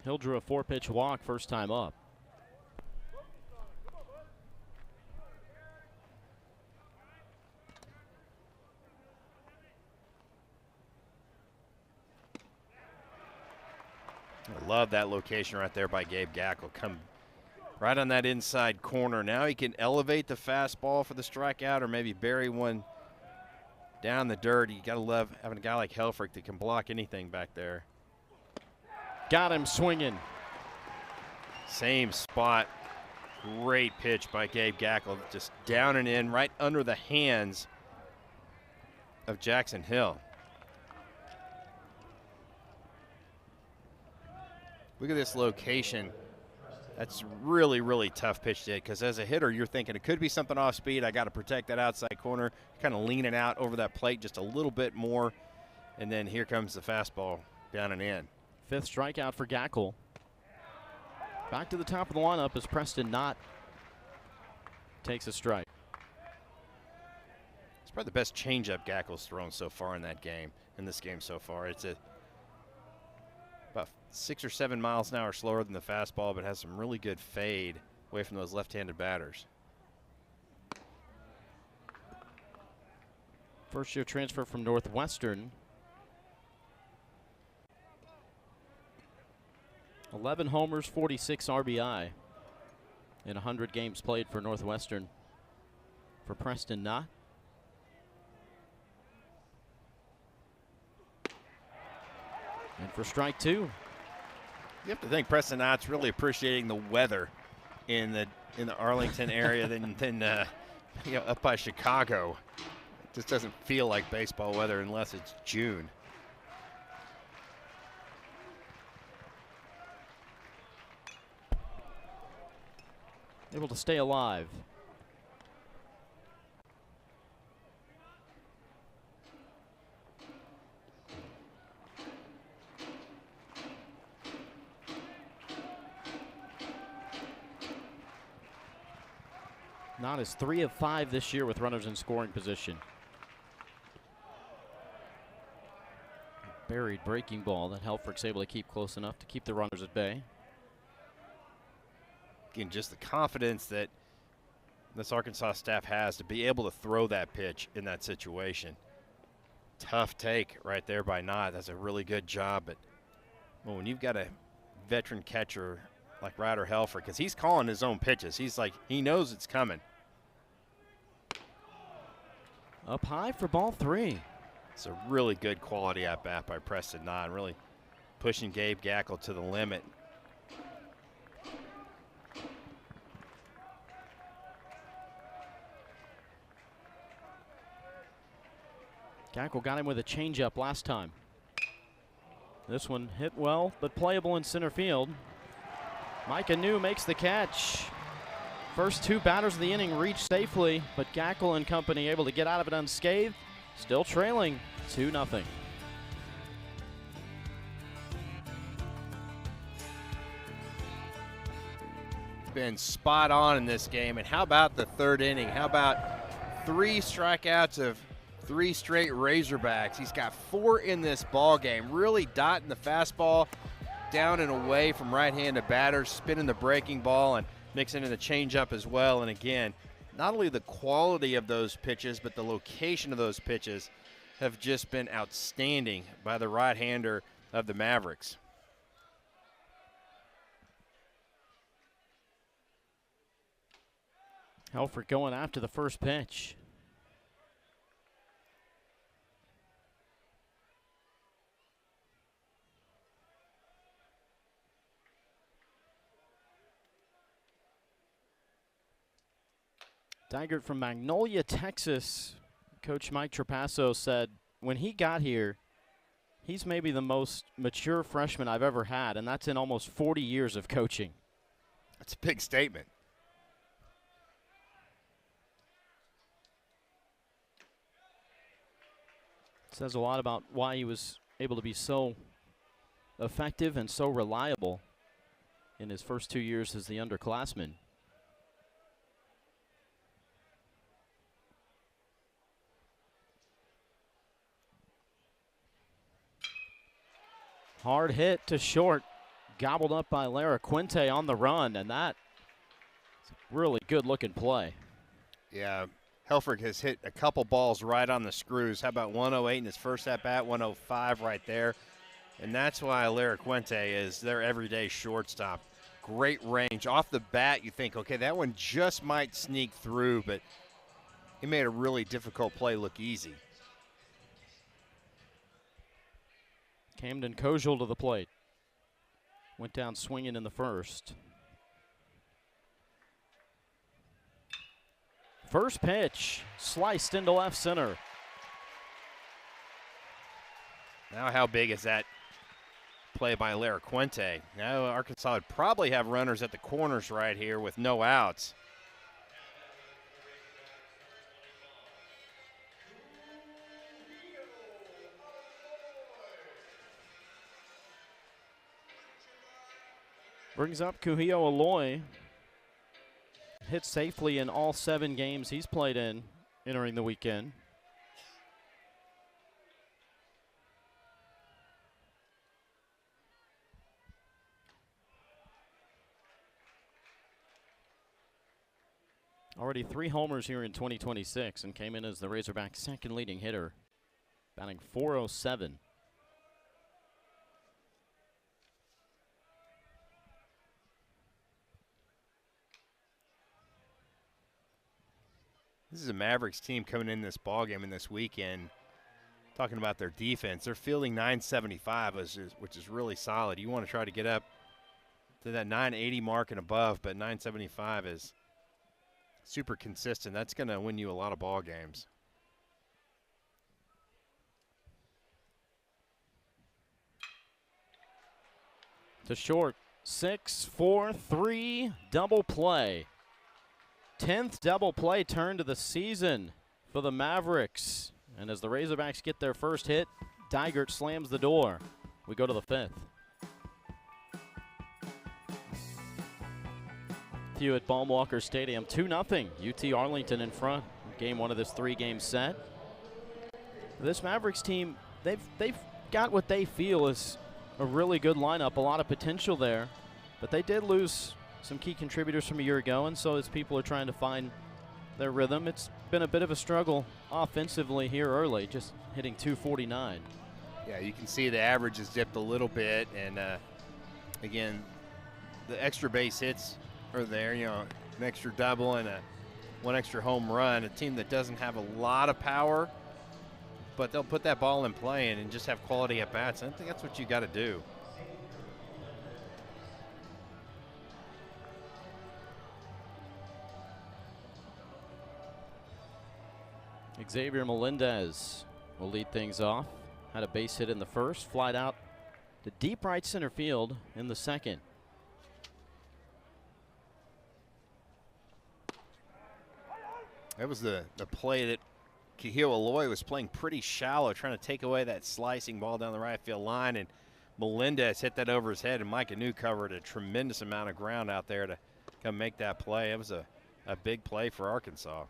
Hill drew a 4-pitch walk first time up. I love that location right there by Gabe Gackle. Come right on that inside corner. Now he can elevate the fastball for the strikeout or maybe bury one down the dirt. You got to love having a guy like Helfrich that can block anything back there. Got him swinging. Same spot. Great pitch by Gabe Gackle. Just down and in, right under the hands of Jackson Hill. Look at this location. That's really, really tough pitch to hit because as a hitter, you're thinking it could be something off speed. I got to protect that outside corner, kind of leaning out over that plate just a little bit more. And then here comes the fastball down and in. 5th strikeout for Gackle. Back to the top of the lineup as Preston Knott takes a strike. It's probably the best changeup Gackle's thrown so far in this game so far. It's about 6 or 7 miles an hour slower than the fastball, but has some really good fade away from those left-handed batters. First-year transfer from Northwestern. 11 homers, 46 RBI in 100 games played for Northwestern. For Preston Knott. And for strike 2. You have to think Preston Knott's really appreciating the weather in the Arlington area than up by Chicago. It just doesn't feel like baseball weather unless it's June. Able to stay alive. Knott is 3 of 5 this year with runners in scoring position. Buried breaking ball that Helfrich's able to keep close enough to keep the runners at bay. Again, just the confidence that this Arkansas staff has to be able to throw that pitch in that situation. Tough take right there by Knott. That's a really good job. But well, when you've got a veteran catcher like Ryder Helfer, because he's calling his own pitches. He's like, he knows it's coming. Up high for ball 3. It's a really good quality at bat by Preston Knott, really pushing Gabe Gackle to the limit. Gackle got him with a changeup last time. This one hit well, but playable in center field. Micah New makes the catch. First 2 batters of the inning reach safely, but Gackle and company able to get out of it unscathed. Still trailing 2-0. Been spot on in this game. And how about the 3rd inning? How about 3 strikeouts of 3 straight Razorbacks? He's got 4 in this ball game. Really dotting the fastball down and away from right-handed batters, spinning the breaking ball and mixing in the changeup as well. And again, not only the quality of those pitches, but the location of those pitches have just been outstanding by the right-hander of the Mavericks. Helfrich going after the first pitch. Dygert from Magnolia, Texas. Coach Mike Trapasso said when he got here, he's maybe the most mature freshman I've ever had, and that's in almost 40 years of coaching. That's a big statement. Says a lot about why he was able to be so effective and so reliable in his first 2 years as the underclassman. Hard hit to short, gobbled up by Lara Quinte on the run, and that's a really good looking play. Yeah, Helfrich has hit a couple balls right on the screws. How about 108 in his first at-bat, 105 right there. And that's why Lara Quinte is their everyday shortstop. Great range. Off the bat, you think, okay, that one just might sneak through, but he made a really difficult play look easy. Camden Kojal to the plate. Went down swinging in the first. First pitch, sliced into left center. Now how big is that play by Lara Quinte? Now Arkansas would probably have runners at the corners right here with no outs. Brings up Kuhio Aloy. Hit safely in all 7 games he's played in entering the weekend. Already 3 homers here in 2026 and came in as the Razorbacks' second leading hitter, batting .407. This is a Mavericks team coming in this ballgame in this weekend. Talking about their defense, they're fielding 975, which is really solid. You want to try to get up to that 980 mark and above, but 975 is super consistent. That's going to win you a lot of ball games. To short, 6-4-3 double play. 10th double play turn to the season for the Mavericks. And as the Razorbacks get their first hit, Dygert slams the door. We go to the 5th. Few at Baum-Walker Stadium, 2-0. UT Arlington in front. Game 1 of this 3-game set. This Mavericks team, they've got what they feel is a really good lineup, a lot of potential there. But they did lose some key contributors from a year ago, and so as people are trying to find their rhythm, it's been a bit of a struggle offensively here early, just hitting .249. Yeah, you can see the average has dipped a little bit, and again, the extra base hits are there. You know, an extra double and one extra home run. A team that doesn't have a lot of power, but they'll put that ball in play and just have quality at bats. I think that's what you got to do. Xavier Melendez will lead things off. Had a base hit in the first, flied out to deep right center field in the second. That was the play that Kihio Aloy was playing pretty shallow, trying to take away that slicing ball down the right field line, and Melendez hit that over his head, and Mike Anu covered a tremendous amount of ground out there to come make that play. It was a big play for Arkansas.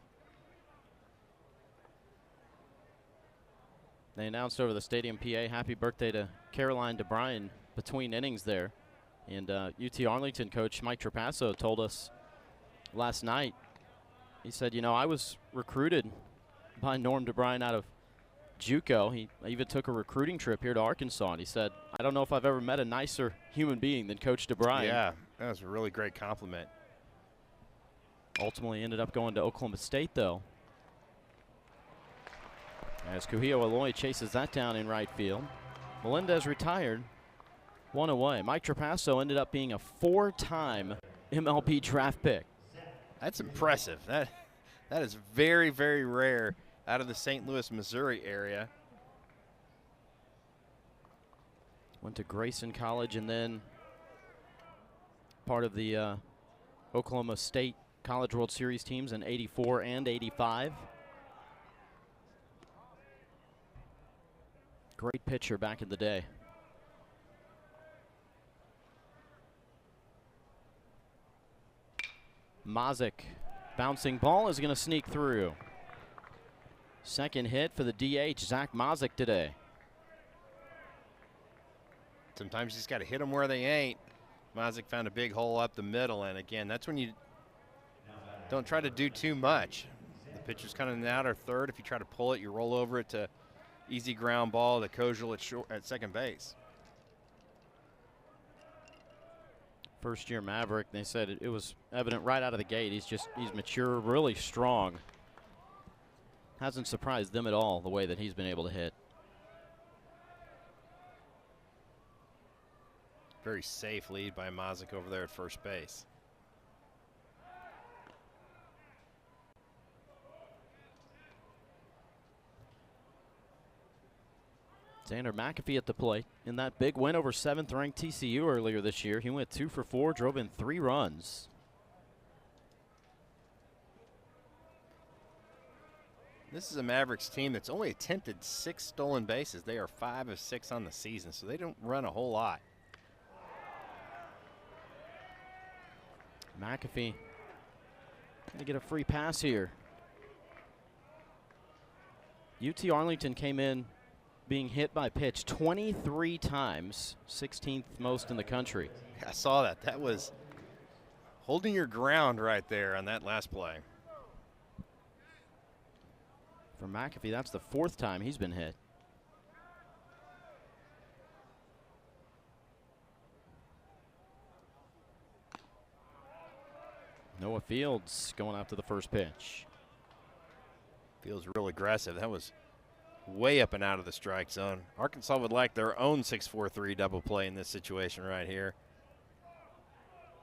They announced over the stadium PA, happy birthday to Caroline DeBryan between innings there. And UT Arlington coach Mike Trapasso told us last night, he said, you know, I was recruited by Norm DeBryan out of JUCO. He even took a recruiting trip here to Arkansas, and he said, I don't know if I've ever met a nicer human being than Coach DeBryan. Yeah, that was a really great compliment. Ultimately ended up going to Oklahoma State, though. As Kihio Aloy chases that down in right field. Melendez retired, one away. Mike Trapasso ended up being a 4-time MLB draft pick. That's impressive. That is very, very rare out of the St. Louis, Missouri area. Went to Grayson College and then part of the Oklahoma State College World Series teams in '84 and '85. Great pitcher back in the day. Mazik, bouncing ball is going to sneak through. Second hit for the DH, Zach Mazik today. Sometimes you just got to hit them where they ain't. Mazik found a big hole up the middle, and again, that's when you don't try to do too much. The pitcher's kind of in the outer third. If you try to pull it, you roll over it to easy ground ball to Kojal at second base. First year Maverick, they said it was evident right out of the gate. He's mature, really strong. Hasn't surprised them at all the way that he's been able to hit. Very safe lead by Mazik over there at first base. Xander McAfee at the plate in that big win over 7th-ranked TCU earlier this year. He went 2 for 4, drove in 3 runs. This is a Mavericks team that's only attempted 6 stolen bases. They are 5 of 6 on the season, so they don't run a whole lot. McAfee going to get a free pass here. UT Arlington came in being hit by pitch 23 times, 16th most in the country. I saw that. That was holding your ground right there on that last play. For McAfee, that's the 4th time he's been hit. Noah Fields going after the first pitch. Feels real aggressive. That was way up and out of the strike zone. Arkansas would like their own 6-4-3 double play in this situation right here.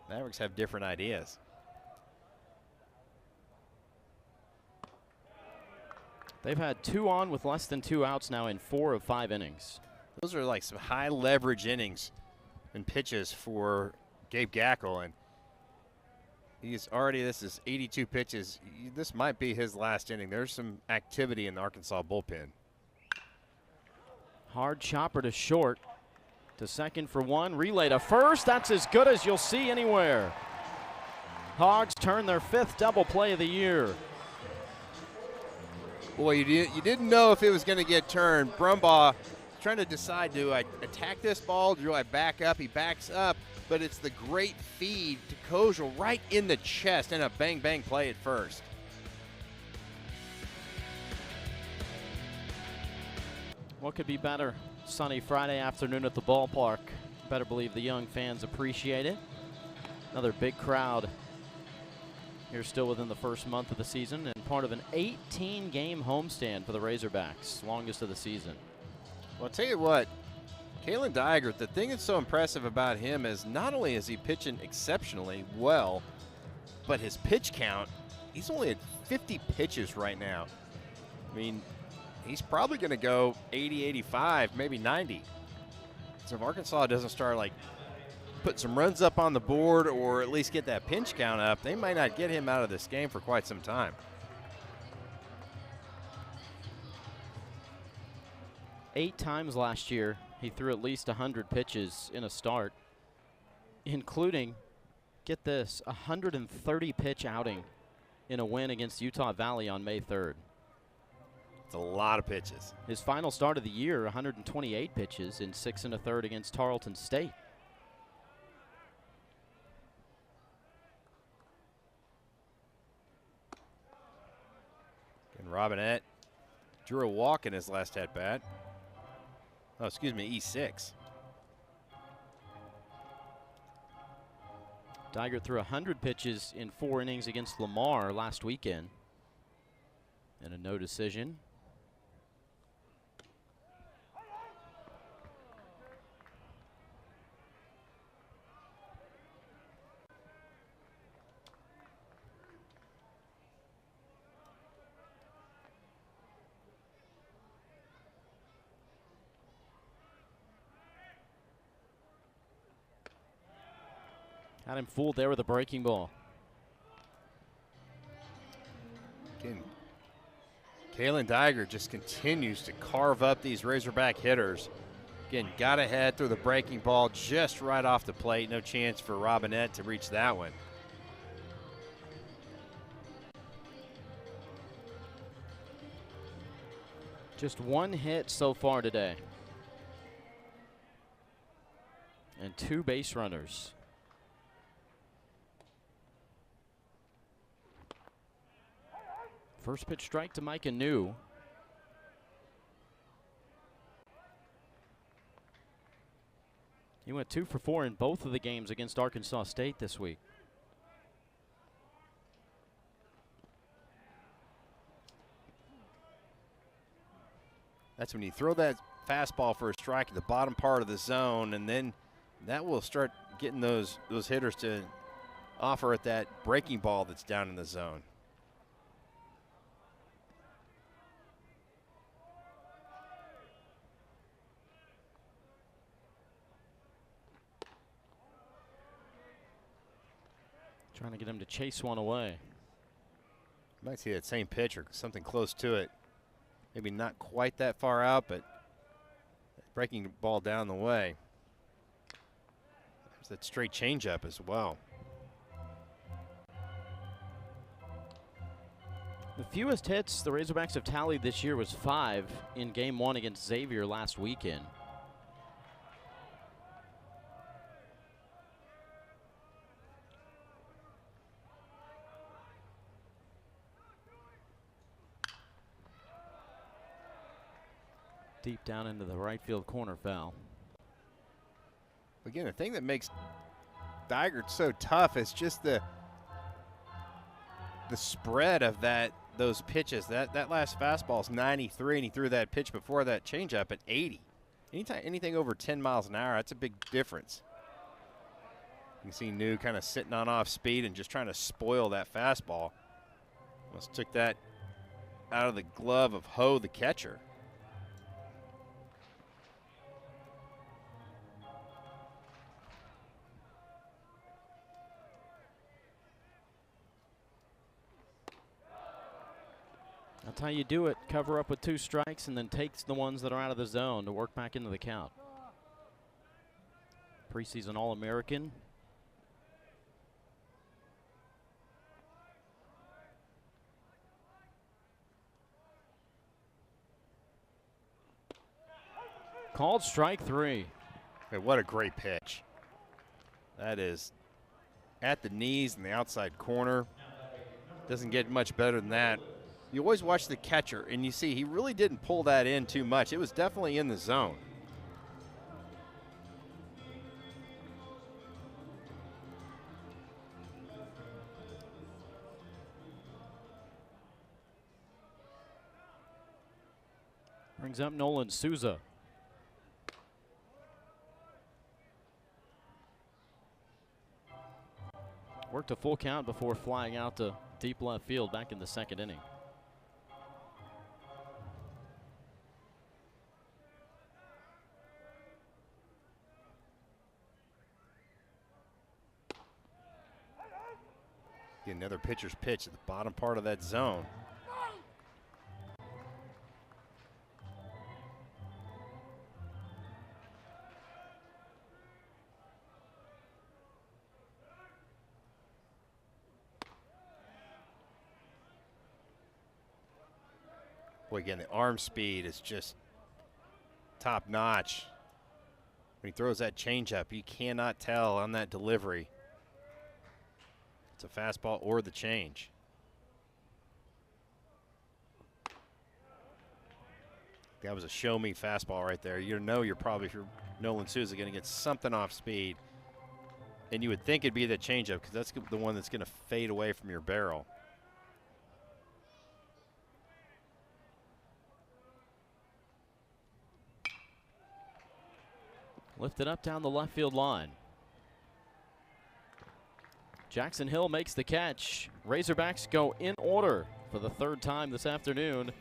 Mavericks have different ideas. They've had 2 on with less than 2 outs now in 4 of 5 innings. Those are like some high leverage innings and pitches for Gabe Gackle, and he's already, this is 82 pitches. This might be his last inning. There's some activity in the Arkansas bullpen. Hard chopper to short, to second for 1, relay to first. That's as good as you'll see anywhere. Hogs turn their 5th double play of the year. Boy, you didn't know if it was going to get turned. Brumbaugh trying to decide, do I attack this ball? Do I back up? He backs up, but it's the great feed to Kojal right in the chest and a bang-bang play at first. What could be better? Sunny Friday afternoon at the ballpark. Better believe the young fans appreciate it. Another big crowd here still within the first month of the season and part of an 18-game homestand for the Razorbacks, longest of the season. Well, I'll tell you what, Kalen Diegert, the thing that's so impressive about him is not only is he pitching exceptionally well, but his pitch count, he's only at 50 pitches right now. I mean, he's probably going to go 80, 85, maybe 90. So if Arkansas doesn't start, like, put some runs up on the board or at least get that pinch count up, they might not get him out of this game for quite some time. 8 times last year, he threw at least 100 pitches in a start, including, get this, 130 pitch outing in a win against Utah Valley on May 3rd. It's a lot of pitches. His final start of the year, 128 pitches in 6 1/3 against Tarleton State. And Robinette drew a walk in his last at-bat. Oh, excuse me, E6. Diegert threw 100 pitches in 4 innings against Lamar last weekend. And a no decision. Had him fooled there with a breaking ball. Again, Kalen Diegert just continues to carve up these Razorback hitters. Again, got ahead, threw the breaking ball just right off the plate. No chance for Robinette to reach that one. Just 1 hit so far today. And 2 base runners. First pitch strike to Micah New. He went 2 for 4 in both of the games against Arkansas State this week. That's when you throw that fastball for a strike at the bottom part of the zone, and then that will start getting those hitters to offer at that breaking ball that's down in the zone. Trying to get him to chase one away. You might see that same pitch or something close to it. Maybe not quite that far out, but breaking the ball down the way. There's that straight changeup as well. The fewest hits the Razorbacks have tallied this year was 5 in Game 1 against Xavier last weekend. Deep down into the right field corner foul. Again, the thing that makes Diegert so tough is just the spread of those pitches. That last fastball is 93, and he threw that pitch before that changeup at 80. Anything over 10 miles an hour, that's a big difference. You can see New kind of sitting on off speed and just trying to spoil that fastball. Almost took that out of the glove of Ho, the catcher. That's how you do it. Cover up with 2 strikes and then takes the ones that are out of the zone to work back into the count. Preseason All-American. Called strike 3. Hey, what a great pitch. That is at the knees in the outside corner. Doesn't get much better than that. You always watch the catcher, and you see he really didn't pull that in too much. It was definitely in the zone. Brings up Nolan Souza. Worked a full count before flying out to deep left field back in the second inning. Get another pitcher's pitch at the bottom part of that zone. Boy, again, the arm speed is just top notch. When he throws that changeup, you cannot tell on that delivery. It's a fastball or the change. That was a show me fastball right there. You know you're probably, if you're Nolan Souza, going to get something off speed. And you would think it'd be the changeup because that's the one that's going to fade away from your barrel. Lifted up down the left field line. Jackson Hill makes the catch. Razorbacks go in order for the third time this afternoon.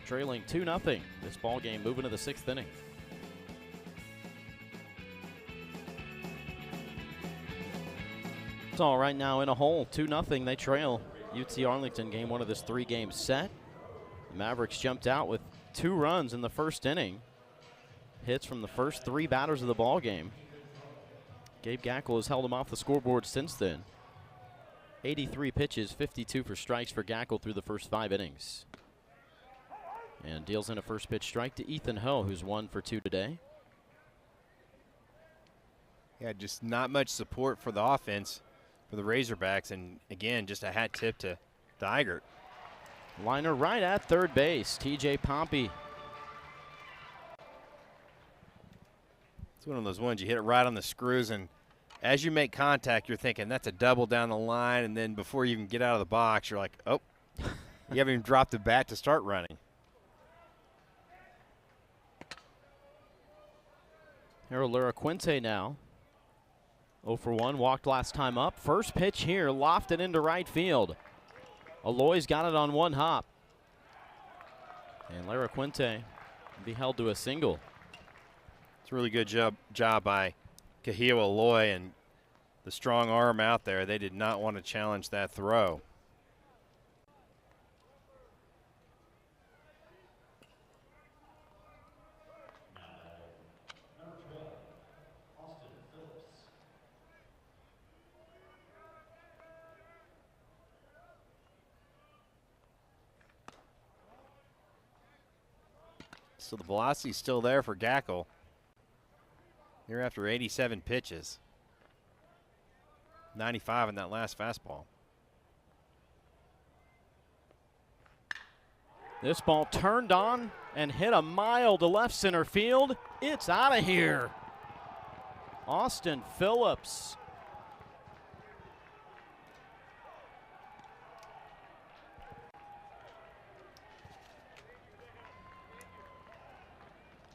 Trailing 2-0. This ball game moving to the sixth inning. It's all right now in a hole. 2-0. They trail UT Arlington. Game one of this three-game set. The Mavericks jumped out with 2 runs in the first inning. Hits from the first 3 batters of the ball game. Gabe Gackle has held him off the scoreboard since then. 83 pitches, 52 for strikes for Gackle through the first 5 innings. And deals in a first pitch strike to Ethan Ho, who's 1 for 2 today. Yeah, just not much support for the offense for the Razorbacks. And again, just a hat tip to Eigert. Liner right at third base. TJ Pompey. It's one of those ones you hit it right on the screws, and as you make contact, you're thinking that's a double down the line, and then before you even get out of the box, you're like, oh, you haven't even dropped the bat to start running. Harold Lura-Quinte now. 0 for 1, walked last time up. First pitch here, lofted into right field. Aloy's got it on 1 hop. And Lura-Quinte be held to a single. It's a really good job by Kahio Aloy and the strong arm out there. They did not want to challenge that throw. So the velocity's still there for Gackle. Here after 87 pitches. 95 in that last fastball. This ball turned on and hit a mile to left center field. It's out of here. Austin Phillips.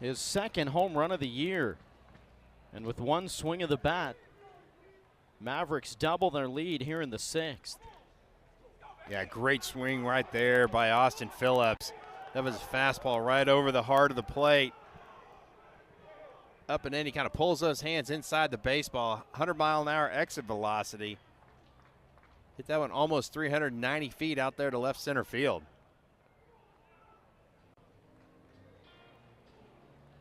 His second home run of the year. And with 1 swing of the bat, Mavericks double their lead here in the 6th. Yeah, great swing right there by Austin Phillips. That was a fastball right over the heart of the plate. Up and in, he kind of pulls those hands inside the baseball. 100-mile-an-hour exit velocity. Hit that one almost 390 feet out there to left center field.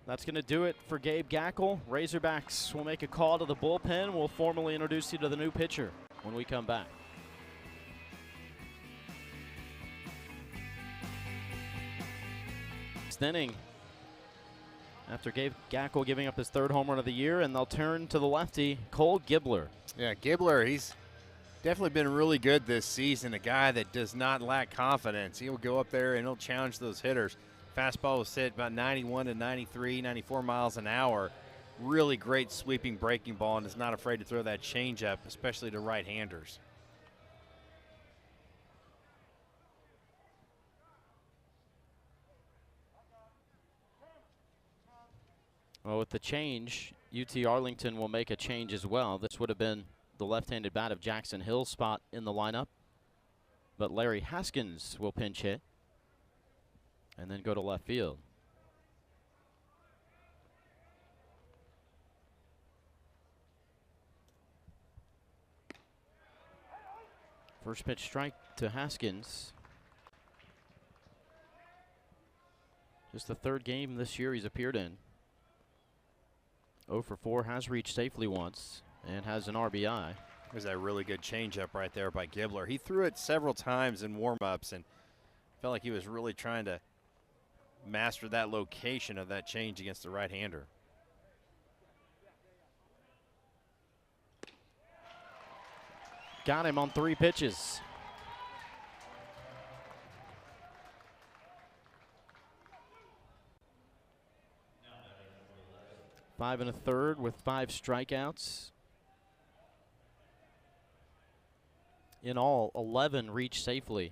That's going to do it for Gabe Gackle. Razorbacks will make a call to the bullpen. We'll formally introduce you to the new pitcher when we come back. Sixth inning. After Gabe Gackle giving up his 3rd home run of the year, and they'll turn to the lefty, Cole Gibler. Yeah, Gibler, he's Definitely been really good this season. A guy that does not lack confidence. He'll go up there and he'll challenge those hitters. Fastball was hit about 91 to 93, 94 miles an hour. Really great sweeping breaking ball, and is not afraid to throw that changeup, especially to right-handers. Well, with the change, UT Arlington will make a change as well. This would have been the left-handed bat of Jackson Hill's spot in the lineup. But Larry Haskins will pinch hit and then go to left field. First pitch strike to Haskins. Just the third game this year he's appeared in. 0 for 4, has reached safely once and has an RBI. There's that really good changeup right there by Gibbler. He threw it several times in warm-ups and felt like he was really trying to master that location of that change against the right-hander. Got him on 3 pitches. Five and a third with 5 strikeouts. In all, 11 reached safely.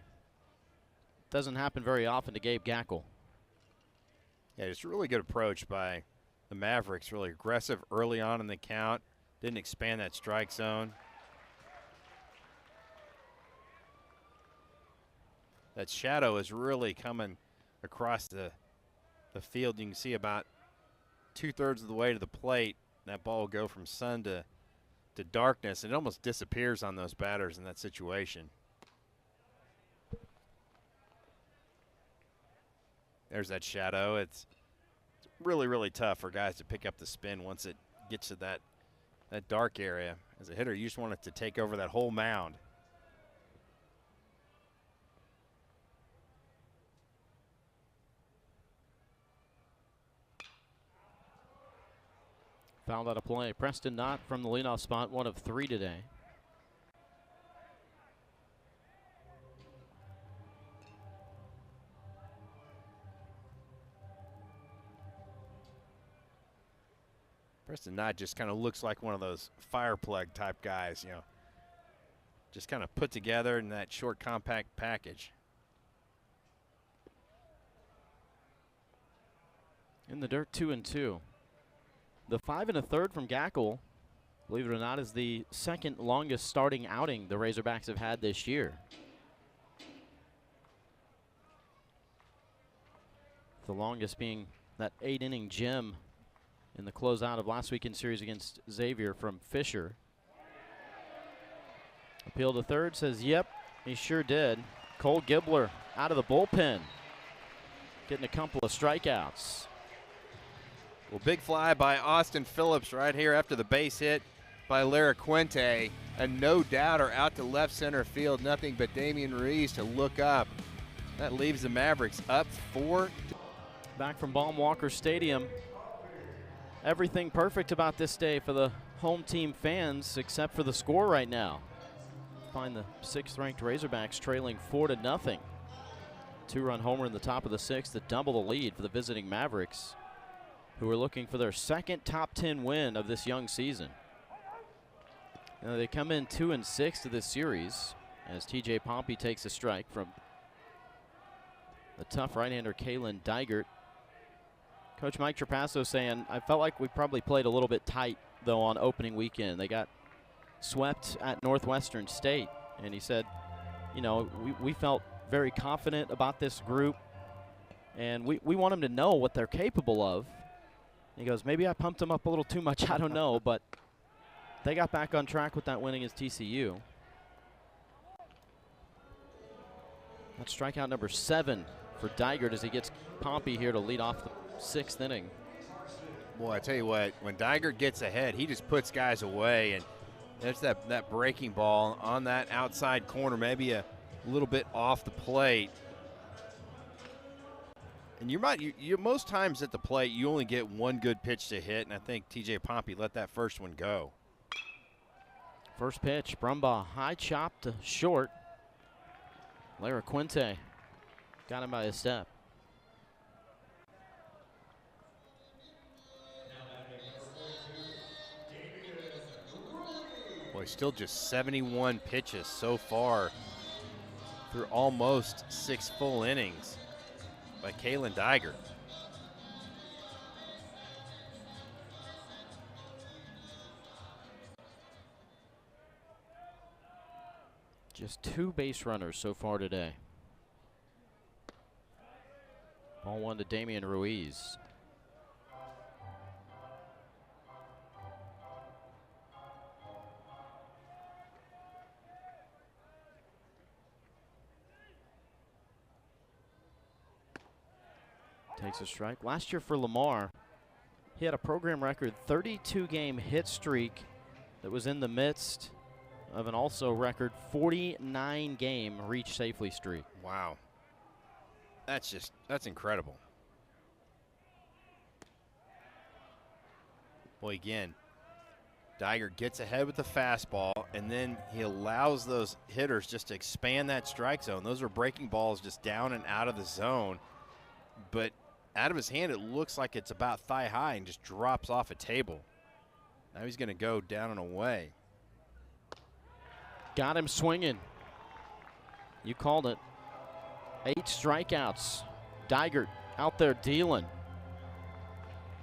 Doesn't happen very often to Gabe Gackle. Yeah, just a really good approach by the Mavericks. Really aggressive early on in the count. Didn't expand that strike zone. That shadow is really coming across the field. You can see about 2/3 of the way to the plate. That ball will go from sun to darkness. It almost disappears on those batters in that situation. There's that shadow. It's really, really tough for guys to pick up the spin once it gets to that dark area. As a hitter, you just want it to take over that whole mound. Fouled out of play. Preston Knott from the leadoff spot, 1 of 3 today. Preston Knott just kind of looks like one of those fire plug type guys, you know. Just kind of put together in that short, compact package. In the dirt, 2-2. The 5 and a third from Gackle, believe it or not, is the second longest starting outing the Razorbacks have had this year. The longest being that 8-inning gem in the closeout of last weekend's series against Xavier from Fisher. Appeal to third, says yep, he sure did. Cole Gibbler out of the bullpen, getting a couple of strikeouts. Well, big fly by Austin Phillips right here after the base hit by Lara Quinte. A no-doubter out to left center field. Nothing but Damian Ruiz to look up. That leaves the Mavericks up 4. Back from Baum-Walker Stadium. Everything perfect about this day for the home team fans except for the score right now. Find the 6th-ranked Razorbacks trailing 4-0. 2-run homer in the top of the 6th to double the lead for the visiting Mavericks, who are looking for their second top 10 win of this young season. Now they come in 2-6 to this series as TJ Pompey takes a strike from the tough right-hander Kalen Digert. Coach Mike Trapasso saying, I felt like we probably played a little bit tight, though, on opening weekend. They got swept at Northwestern State, and he said, you know, we felt very confident about this group, and we want them to know what they're capable of. He goes, maybe I pumped them up a little too much, I don't know, but they got back on track with that win against TCU. That's strikeout number 7 for Digert as he gets Pompey here to lead off the 6th inning. Boy, I tell you what, when Digert gets ahead, he just puts guys away, and there's that breaking ball on that outside corner, maybe a little bit off the plate. And you most times at the plate, you only get one good pitch to hit, and I think TJ Pompey let that first one go. First pitch, Brumbaugh, high chop to short. Lara Quinte got him by a step. Boy, still just 71 pitches so far through almost 6 full innings by Kalen Diger. Just 2 base runners so far today. Ball 1 to Damian Ruiz. Takes a strike. Last year for Lamar, he had a program record 32-game hit streak that was in the midst of an also record 49-game reach safely streak. Wow. That's incredible. Boy, again, Diger gets ahead with the fastball, and then he allows those hitters just to expand that strike zone. Those are breaking balls just down and out of the zone. But out of his hand, it looks like it's about thigh high and just drops off a table. Now he's going to go down and away. Got him swinging. You called it. 8 strikeouts. Diger out there dealing.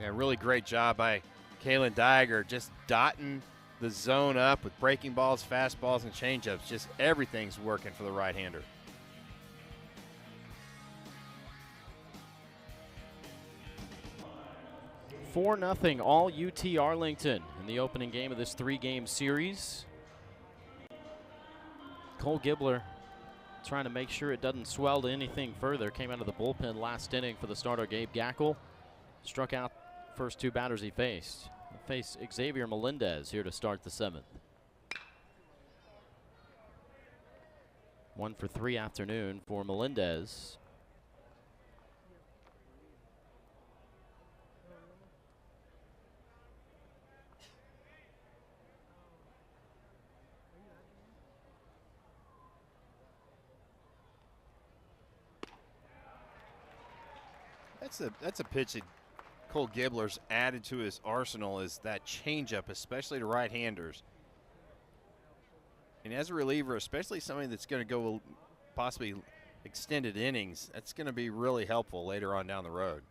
Yeah, really great job by Kalen Diger, just dotting the zone up with breaking balls, fastballs, and changeups. Just everything's working for the right-hander. Four 0 all UT Arlington in the opening game of this 3-game series. Cole Gibbler trying to make sure it doesn't swell to anything further. Came out of the bullpen last inning for the starter Gabe Gackle. Struck out first 2 batters he faced. He'll face Xavier Melendez here to start the 7th. 1 for 3 afternoon for Melendez. That's a pitch that Cole Gibbler's added to his arsenal, is that changeup, especially to right-handers. And as a reliever, especially somebody that's going to go possibly extended innings, that's going to be really helpful later on down the road.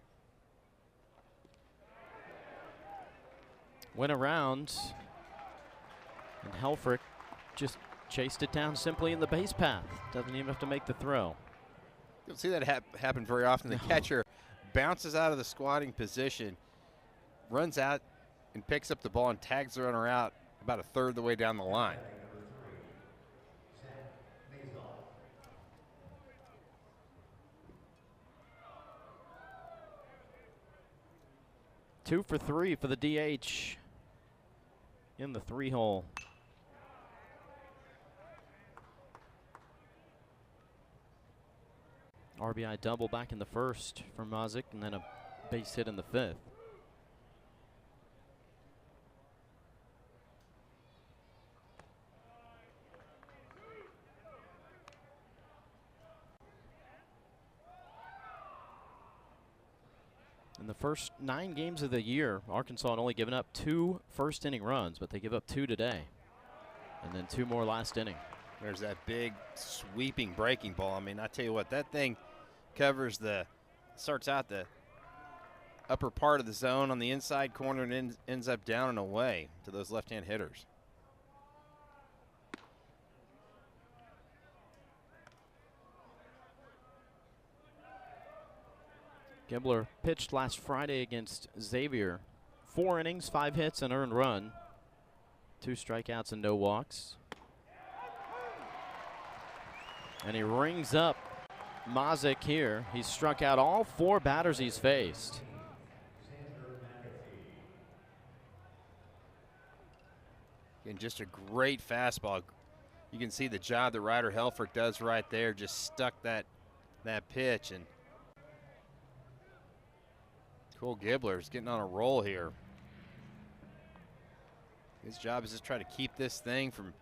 Went around, and Helfrich just chased it down simply in the base path. Doesn't even have to make the throw. You don't see that happen very often. The catcher bounces out of the squatting position, runs out and picks up the ball and tags the runner out about a third of the way down the line. Two for 3 for the DH in the 3-hole. RBI double back in the first for Mazik, and then a base hit in the 5th. In the first 9 games of the year, Arkansas had only given up 2 first-inning runs, but they give up 2 today, and then 2 more last inning. There's that big sweeping breaking ball. I mean, I tell you what, that thing covers starts out the upper part of the zone on the inside corner and ends up down and away to those left-hand hitters. Gibbler pitched last Friday against Xavier. 4 innings, 5 hits, an earned run. 2 strikeouts and no walks. And he rings up Mazik here. He's struck out all 4 batters he's faced. And just a great fastball. You can see the job that Ryder Helfrich does right there. Just stuck that pitch, and Cole Gibbler is getting on a roll here. His job is just try to keep this thing from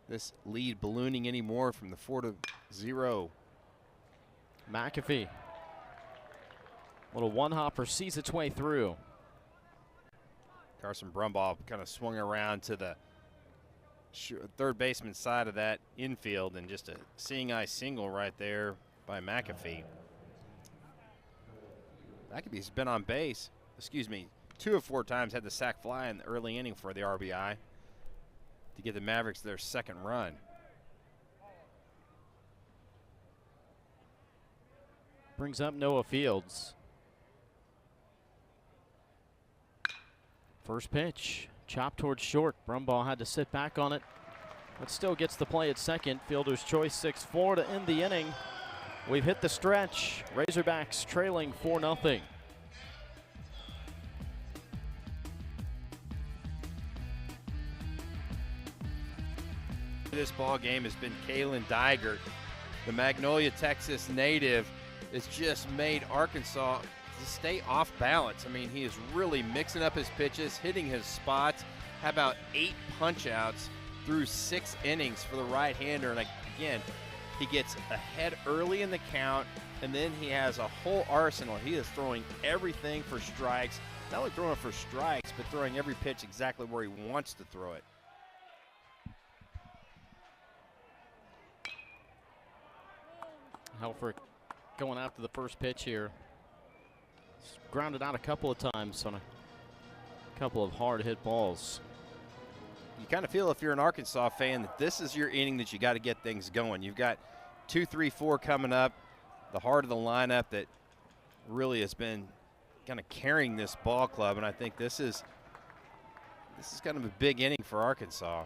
this lead ballooning anymore from the 4-0. McAfee. Little one-hopper sees its way through. Carson Brumbaugh kind of swung around to the third baseman side of that infield, and just a seeing eye single right there by McAfee. McAfee's been on base, 2 of 4 times, had the sac fly in the early inning for the RBI to give the Mavericks their second run. Brings up Noah Fields. First pitch, chopped towards short. Brumbaugh had to sit back on it, but still gets the play at second. Fielder's choice, 6-4 to end the inning. We've hit the stretch. Razorbacks trailing 4-0. This ball game has been Kalen Digert, the Magnolia, Texas native. Has just made Arkansas stay off balance. I mean, he is really mixing up his pitches, hitting his spots. How about 8 punch-outs through 6 innings for the right-hander? And again, he gets ahead early in the count, and then he has a whole arsenal. He is throwing everything for strikes. Not only throwing for strikes, but throwing every pitch exactly where he wants to throw it. Helfrich going after the first pitch here. He's grounded out a couple of times on a couple of hard hit balls. You kind of feel, if you're an Arkansas fan, that this is your inning that you got to get things going. You've got 2, 3, 4 coming up, the heart of the lineup that really has been kind of carrying this ball club, and I think this is kind of a big inning for Arkansas.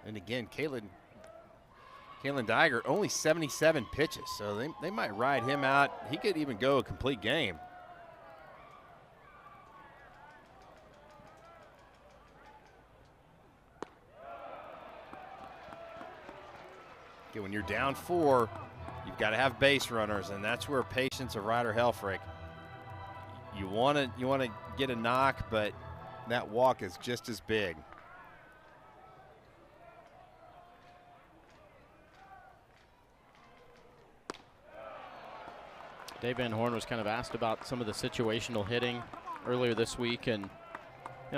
And again, Kalen Digert, only 77 pitches, so they might ride him out. He could even go a complete game. Okay, when you're down 4, you've got to have base runners, and that's where patience of Ryder Helfrich. You want to get a knock, but that walk is just as big. Dave Van Horn was kind of asked about some of the situational hitting earlier this week, and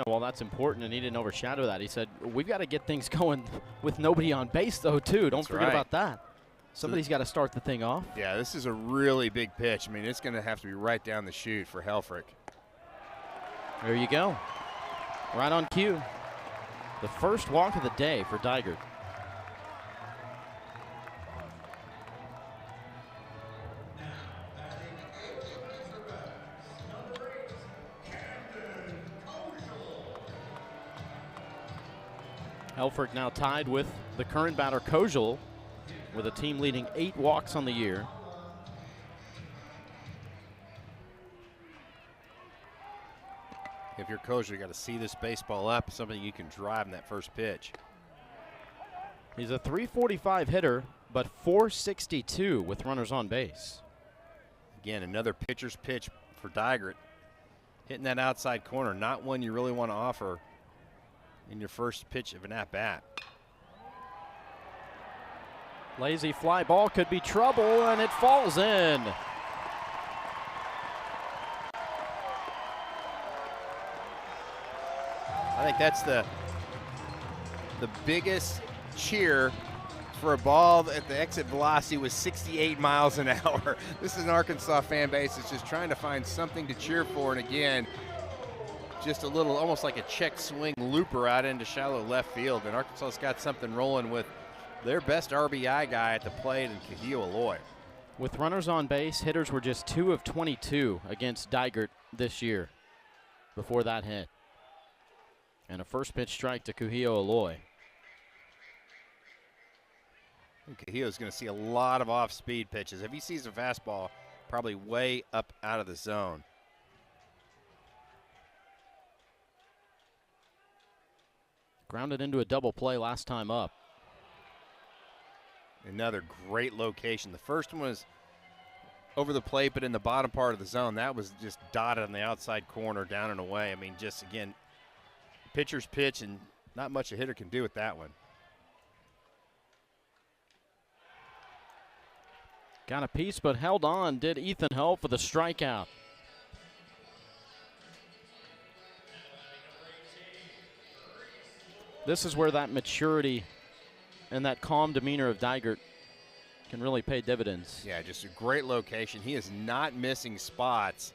while that's important and he didn't overshadow that, he said, we've got to get things going with nobody on base, though, too. Don't forget about that. Somebody's got to start the thing off. Yeah, this is a really big pitch. I mean, it's going to have to be right down the chute for Helfrich. There you go. Right on cue. The first walk of the day for Digert. Helfrich now tied with the current batter Kojal, with a team leading 8 walks on the year. If you're Kojal, you got to see this baseball up, something you can drive in that first pitch. He's a .345 hitter, but .462 with runners on base. Again, another pitcher's pitch for Digert. Hitting that outside corner, not one you really want to offer in your first pitch of an at-bat. Lazy fly ball could be trouble, and it falls in. I think that's the biggest cheer for a ball at the exit velocity was 68 miles an hour. This is an Arkansas fan base that's just trying to find something to cheer for, and again, just a little, almost like a check swing looper out into shallow left field, and Arkansas's got something rolling with their best RBI guy at the plate in Kahio Aloy. With runners on base, hitters were just 2 of 22 against Digert this year before that hit. And a first pitch strike to Kahio Aloy. Kahio's going to see a lot of off-speed pitches. If he sees a fastball, probably way up out of the zone. Grounded into a double play last time up. Another great location. The first one was over the plate, but in the bottom part of the zone. That was just dotted on the outside corner, down and away. I mean, just, again, Pitcher's pitch, and not much a hitter can do with that one. Got a piece, but held on, did Ethan Ho for the strikeout. This is where that maturity and that calm demeanor of Dygert can really pay dividends. Yeah, just a great location. He is not missing spots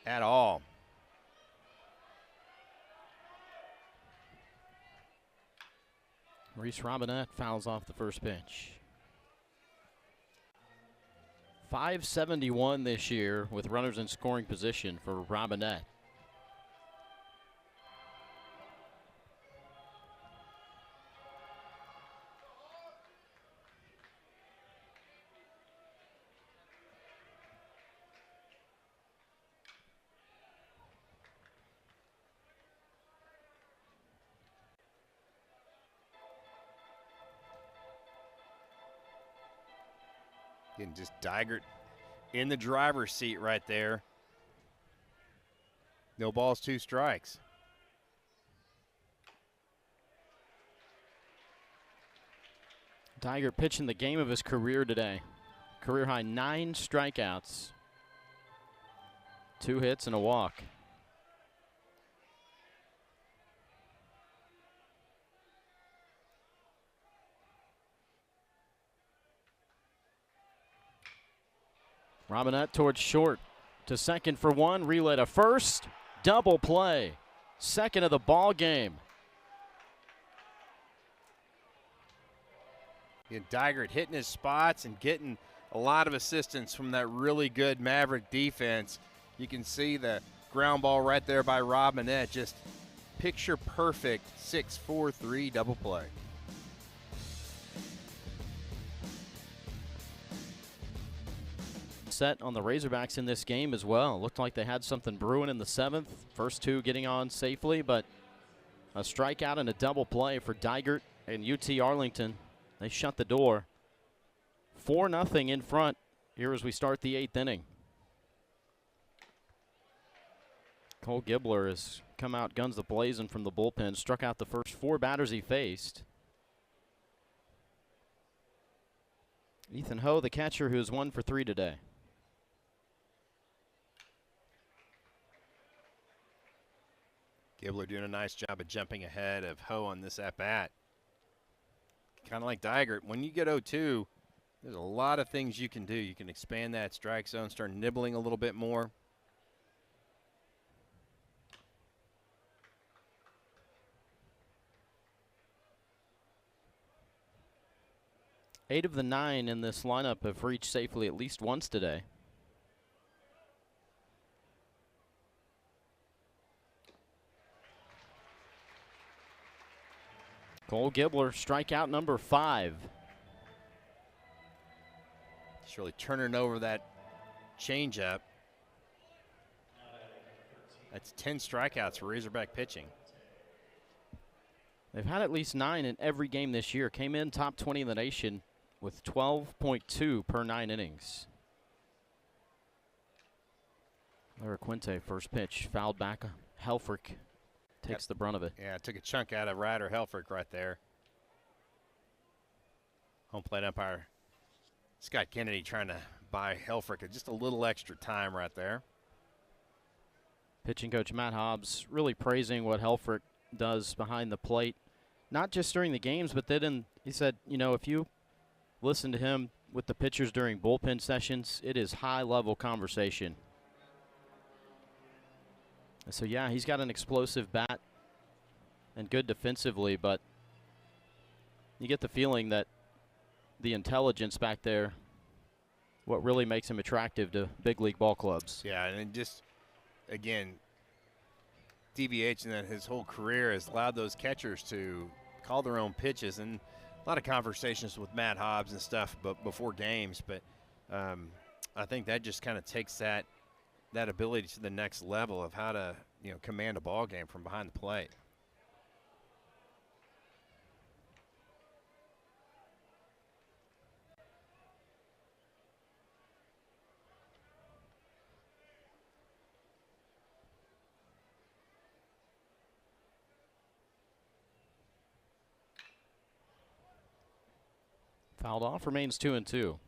at all. Reese Robinette fouls off the first pitch. 571 this year with runners in scoring position for Robinette. Again, just Dygert in the driver's seat right there. No balls, 2 strikes. Dygert pitching the game of his career today. Career high 9 strikeouts, 2 hits and a walk. Robinette towards short to second for 1, relay to first, double play, second of the ball game. And Dygert hitting his spots and getting a lot of assistance from that really good Maverick defense. You can see the ground ball right there by Robinette, just picture perfect 6-4-3 double play. Set on the Razorbacks in this game as well. Looked like they had something brewing in the 7th. First 2 getting on safely, but a strikeout and a double play for Dygert and UT Arlington. They shut the door. 4-0 in front here as we start the 8th inning. Cole Gibler has come out guns a-blazing from the bullpen, struck out the first 4 batters he faced. Ethan Ho, the catcher, who's 1 for 3 today. Gibler doing a nice job of jumping ahead of Ho on this at-bat. Kind of like Dygert, when you get 0-2, there's a lot of things you can do. You can expand that strike zone, start nibbling a little bit more. Eight of the 9 in this lineup have reached safely at least once today. Cole Gibler, strikeout number 5. Just really turning over that changeup. That's 10 strikeouts for Razorback pitching. They've had at least 9 in every game this year. Came in top 20 in the nation with 12.2 per 9 innings. Lara Quinte, first pitch, fouled back. Helfrich takes the brunt of it. Yeah, took a chunk out of Ryder Helfrich right there. Home plate umpire Scott Kennedy trying to buy Helfrich just a little extra time right there. Pitching coach Matt Hobbs really praising what Helfrich does behind the plate, not just during the games, but then he said, you know, if you listen to him with the pitchers during bullpen sessions, it is high-level conversation. So, yeah, he's got an explosive bat and good defensively, but you get the feeling that the intelligence back there, what really makes him attractive to big league ball clubs. Yeah, and just, again, DBH in that his whole career has allowed those catchers to call their own pitches, and a lot of conversations with Matt Hobbs and stuff before games, but I think that just kind of takes that ability to the next level of how to, you know, command a ball game from behind the plate. Fouled off, remains 2-2.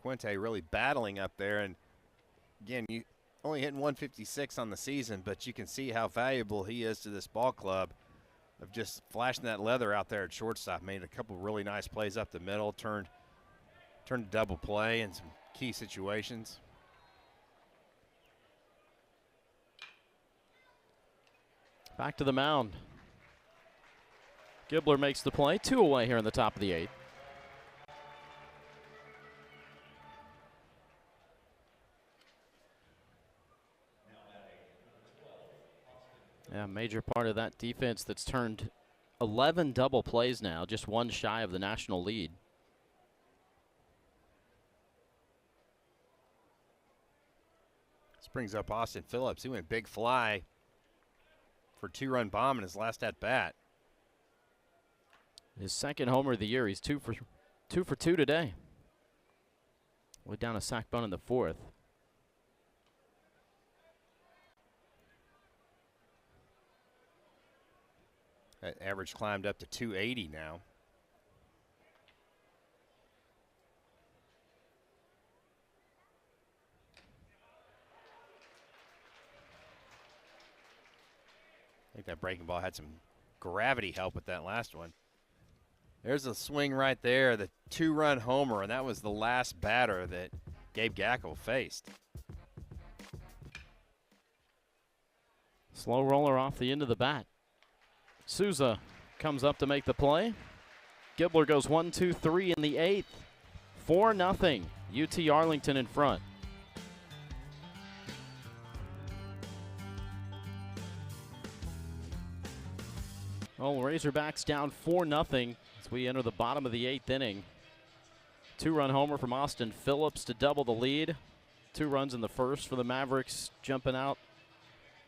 Quinte really battling up there, and again, you only hitting 156 on the season, but you can see how valuable he is to this ball club of just flashing that leather out there at shortstop. Made a couple really nice plays up the middle, turned a double play in some key situations. Back to the mound. Gibbler makes the play, 2 away here in the top of the 8th. Yeah, major part of that defense that's turned 11 double plays now, just one shy of the national lead. This brings up Austin Phillips. He went big fly for a 2-run bomb in his last at bat. His second homer of the year. He's 2 for 2 today. Way down a sac bunt in the 4th. That average climbed up to 280 now. I think that breaking ball had some gravity help with that last one. There's a swing right there, the 2-run homer, and that was the last batter that Gabe Gackle faced. Slow roller off the end of the bat. Souza comes up to make the play. Gibbler goes 1-2-3 in the 8th. 4-0. UT Arlington in front. Well, Razorbacks down 4-0 as we enter the bottom of the 8th inning. 2-run homer from Austin Phillips to double the lead. 2 runs in the first for the Mavericks, jumping out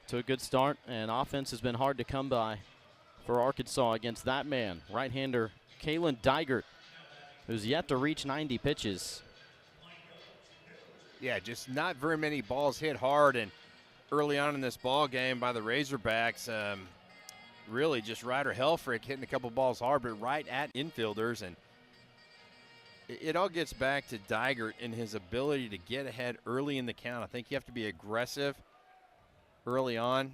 to a good start, and offense has been hard to come by for Arkansas against that man, right-hander Kalen Digert, who's yet to reach 90 pitches. Yeah, just not very many balls hit hard, and early on in this ball game by the Razorbacks, really just Ryder Helfrich hitting a couple balls hard, but right at infielders, and it all gets back to Digert and his ability to get ahead early in the count. I think you have to be aggressive early on.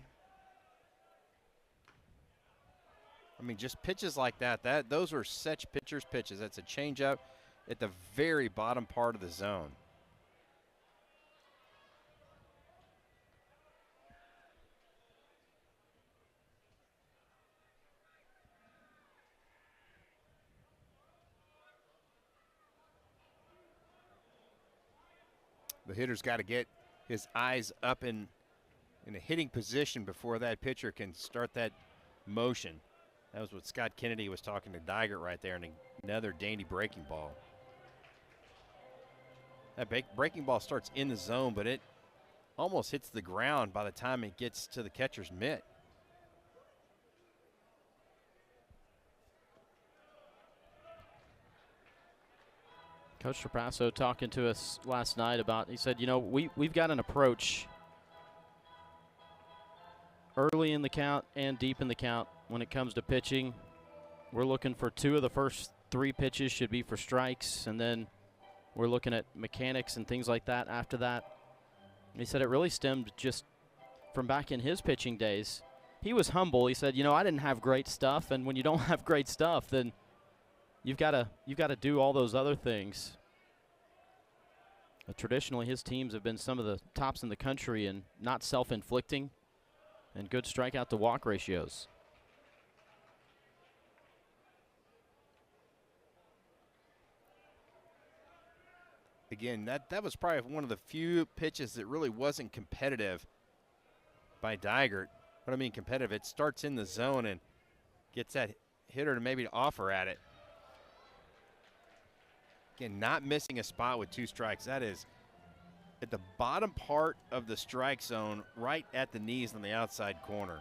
I mean, just pitches like that, those are such pitcher's pitches. That's a changeup at the very bottom part of the zone. The hitter's got to get his eyes up in a hitting position before that pitcher can start that motion. That was what Scott Kennedy was talking to Digert right there, and another dandy breaking ball. That breaking ball starts in the zone, but it almost hits the ground by the time it gets to the catcher's mitt. Coach Trapasso talking to us last night about, he said, you know, we've got an approach early in the count and deep in the count when it comes to pitching. We're looking for 2 of the first 3 pitches should be for strikes, and then we're looking at mechanics and things like that after that. And he said it really stemmed just from back in his pitching days. He was humble. He said, you know, I didn't have great stuff, and when you don't have great stuff, then you've got to do all those other things. But traditionally, his teams have been some of the tops in the country in not self-inflicting and good strikeout to walk ratios. Again, that was probably one of the few pitches that really wasn't competitive by Digert. What I mean competitive, it starts in the zone and gets that hitter to maybe offer at it. Again, not missing a spot with 2 strikes. That is at the bottom part of the strike zone, right at the knees on the outside corner.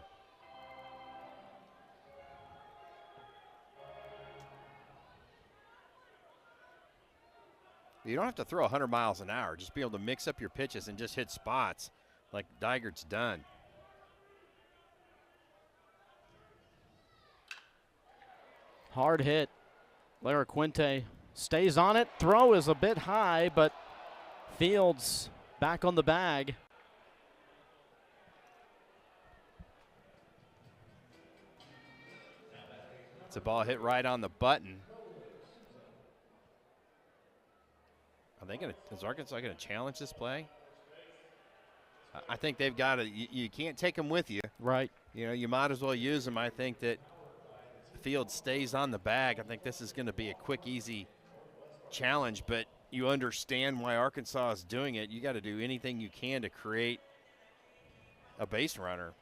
You don't have to throw 100 miles an hour. Just be able to mix up your pitches and just hit spots like Digert's done. Hard hit. Quinte Stays on it. Throw is a bit high, but Fields back on the bag. It's a ball hit right on the button. Is Arkansas going to challenge this play? I think they've got to. You can't take them with you. Right. You know, you might as well use them. I think that Field stays on the bag. I think this is going to be a quick, easy challenge, but you understand why Arkansas is doing it. You got to do anything you can to create a base runner.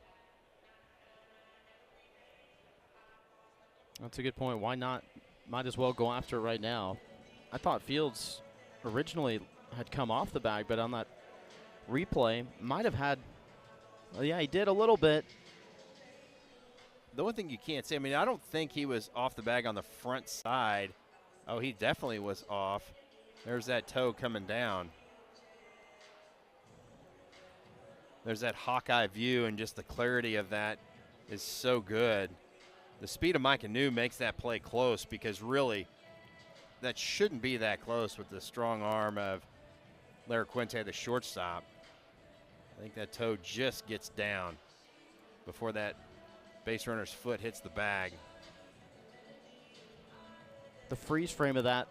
That's a good point. Why not? Might as well go after it right now. I thought Fields originally had come off the bag, but on that replay might have had, well, yeah, he did a little bit. The one thing you can't say, I mean, I don't think he was off the bag on the front side. Oh, he definitely was off. There's that toe coming down. There's that Hawkeye view, and just the clarity of that is so good. The speed of Mike Anu makes that play close, because really that shouldn't be that close with the strong arm of Larry Quinte, the shortstop. I think that toe just gets down before that base runner's foot hits the bag. The freeze frame of that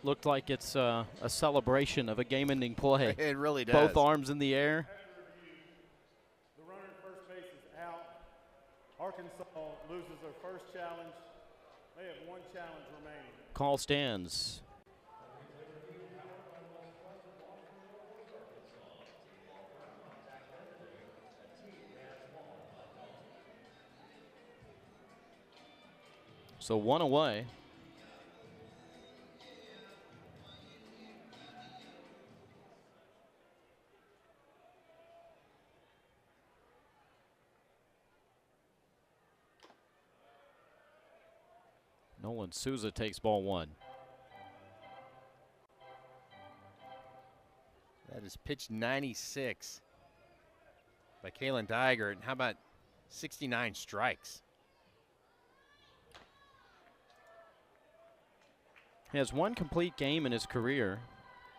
looked like it's a celebration of a game-ending play. It really does. Both arms in the air. The runner at first base is out. Arkansas loses their first challenge. They have one challenge remaining. Call stands. So one away. Nolan Souza takes ball one. That is pitch 96 by Kalen Digert. And how about 69 strikes? He has one complete game in his career.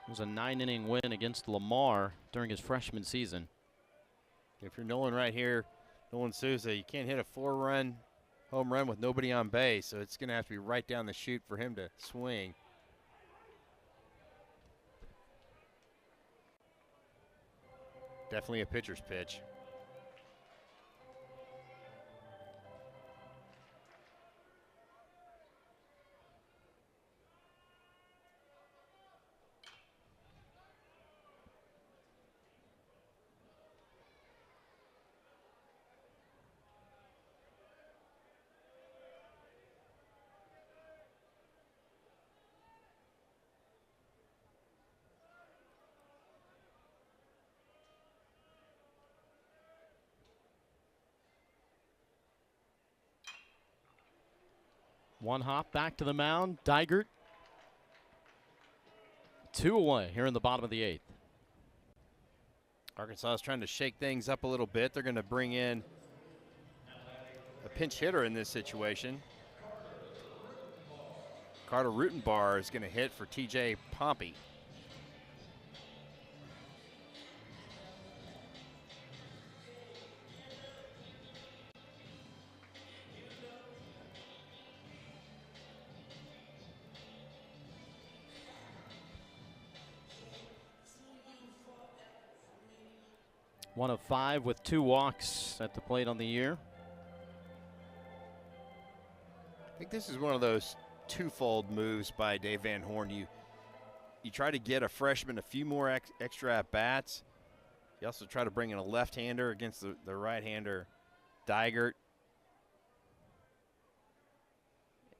It was a 9-inning win against Lamar during his freshman season. If you're Nolan right here, Nolan Souza, you can't hit a 4-run home run with nobody on base, so it's going to have to be right down the chute for him to swing. Definitely a pitcher's pitch. One hop back to the mound. Digert. 2 away here in the bottom of the 8th. Arkansas is trying to shake things up a little bit. They're going to bring in a pinch hitter in this situation. Carter Rutenbar is going to hit for TJ Pompey. One of 5 with 2 walks at the plate on the year. I think this is one of those twofold moves by Dave Van Horn. You try to get a freshman a few more extra at-bats. You also try to bring in a left-hander against the right-hander, Digert.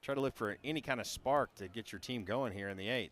Try to look for any kind of spark to get your team going here in the 8th.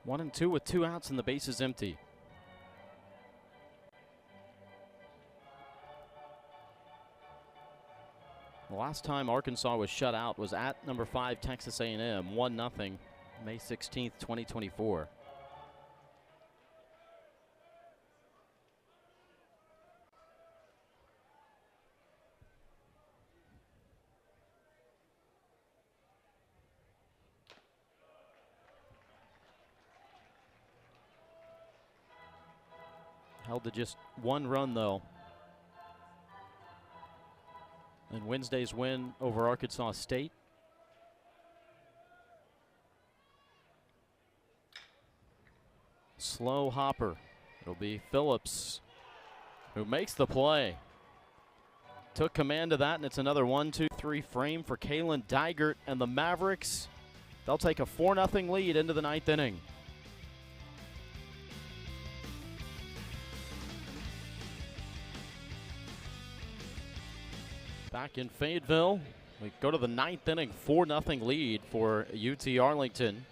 1-2 with 2 outs and the bases empty. The last time Arkansas was shut out was at number 5 Texas A&M, 1-0, May 16th, 2024. Held to just 1 run, though, in Wednesday's win over Arkansas State. Slow hopper. It'll be Phillips who makes the play. Took command of that, and it's another 1-2-3 frame for Kalen Digert and the Mavericks. They'll take a 4-0 lead into the 9th inning. Back in Fayetteville, we go to the 9th inning, 4-0 lead for UT Arlington.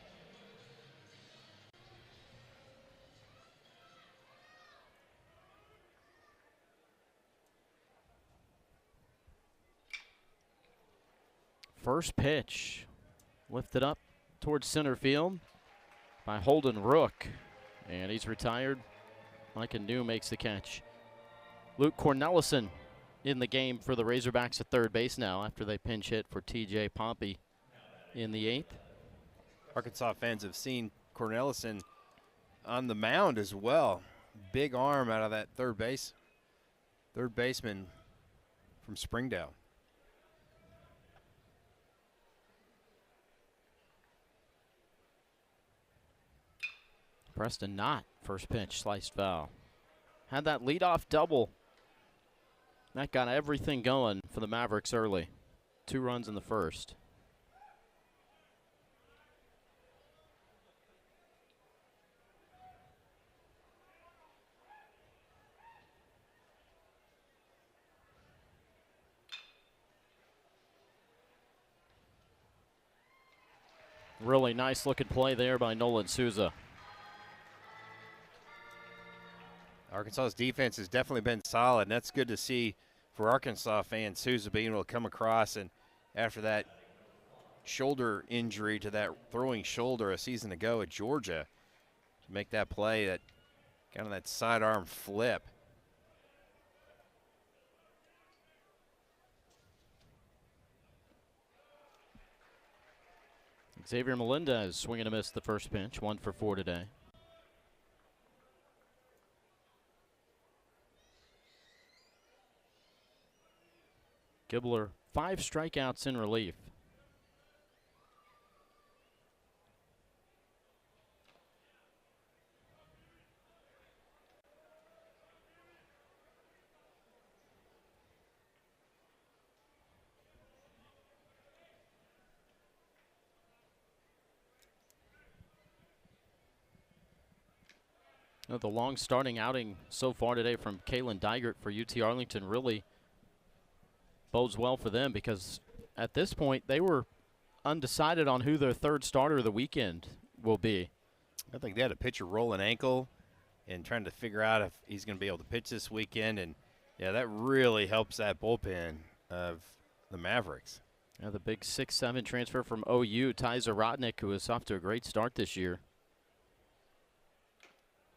First pitch lifted up towards center field by Holden Rook, and he's retired. Micah New makes the catch. Luke Cornelison in the game for the Razorbacks at third base now after they pinch hit for TJ Pompey in the 8th. Arkansas fans have seen Cornelison on the mound as well. Big arm out of that third baseman from Springdale. Preston Knott, first pitch, sliced foul. Had that leadoff double. That got everything going for the Mavericks early. 2 runs in the first. Really nice looking play there by Nolan Souza. Arkansas's defense has definitely been solid, and that's good to see for Arkansas fans. Souza being able to come across, and after that shoulder injury to that throwing shoulder a season ago at Georgia, to make that play, that kind of that sidearm flip. Xavier Melendez swinging a miss the first pitch, 1 for 4 today. Gibbler, 5 strikeouts in relief. The long starting outing so far today from Kalen Digert for UT Arlington really bodes well for them, because at this point they were undecided on who their third starter of the weekend will be. I think they had a pitcher roll an ankle and trying to figure out if he's going to be able to pitch this weekend, and yeah, that really helps that bullpen of the Mavericks. Yeah, the big 6'7" transfer from OU, Ty Zarodnik, who is off to a great start this year.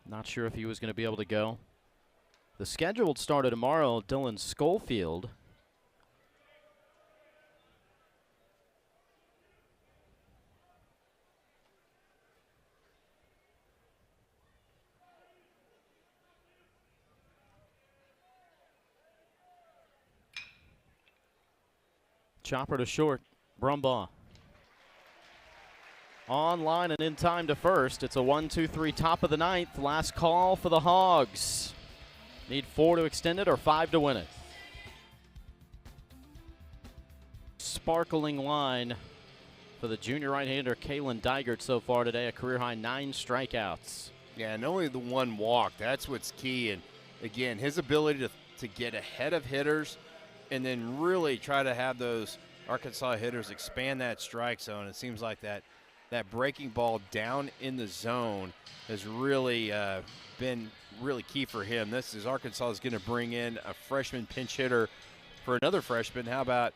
Not sure if he was going to be able to go. The scheduled starter tomorrow, Dylan Schofield. Chopper to short, Brumbaugh. On line and in time to first. It's a 1-2-3 top of the 9th. Last call for the Hogs. Need 4 to extend it or 5 to win it. Sparkling line for the junior right-hander Kalen Digert so far today. A career-high 9 strikeouts. Yeah, and only the 1 walk. That's what's key. And, again, his ability to get ahead of hitters and then really try to have those Arkansas hitters expand that strike zone. It seems like that that breaking ball down in the zone has really been really key for him. This is Arkansas is going to bring in a freshman pinch hitter for another freshman. How about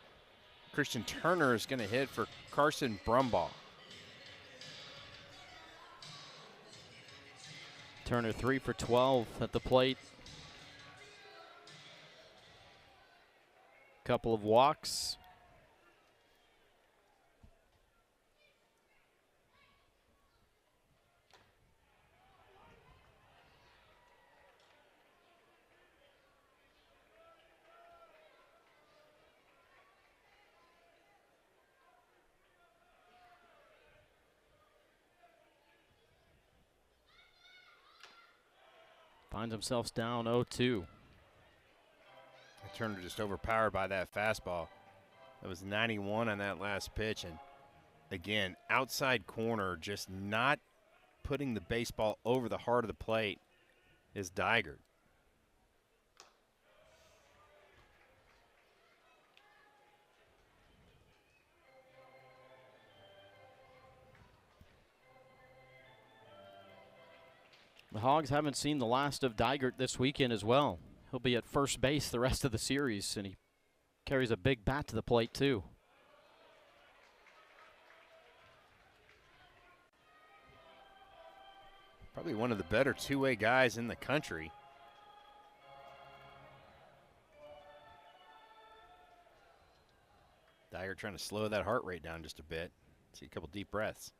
Christian Turner is going to hit for Carson Brumbaugh. Turner 3 for 12 at the plate. Couple of walks. Finds himself down 0-2. Turner just overpowered by that fastball. That was 91 on that last pitch. And again, outside corner, just not putting the baseball over the heart of the plate is Digert. The Hogs haven't seen the last of Digert this weekend as well. He'll be at first base the rest of the series, and he carries a big bat to the plate too. Probably one of the better two-way guys in the country. Digert trying to slow that heart rate down just a bit. See a couple deep breaths.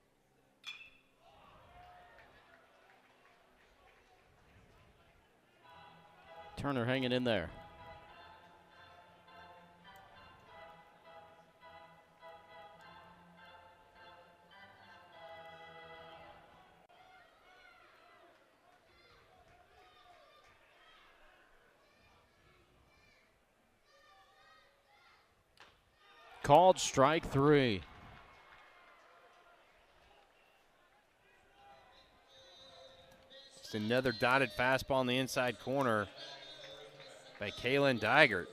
Turner hanging in there. Called strike 3. Just another dotted fastball on the inside corner by Kalen Digert.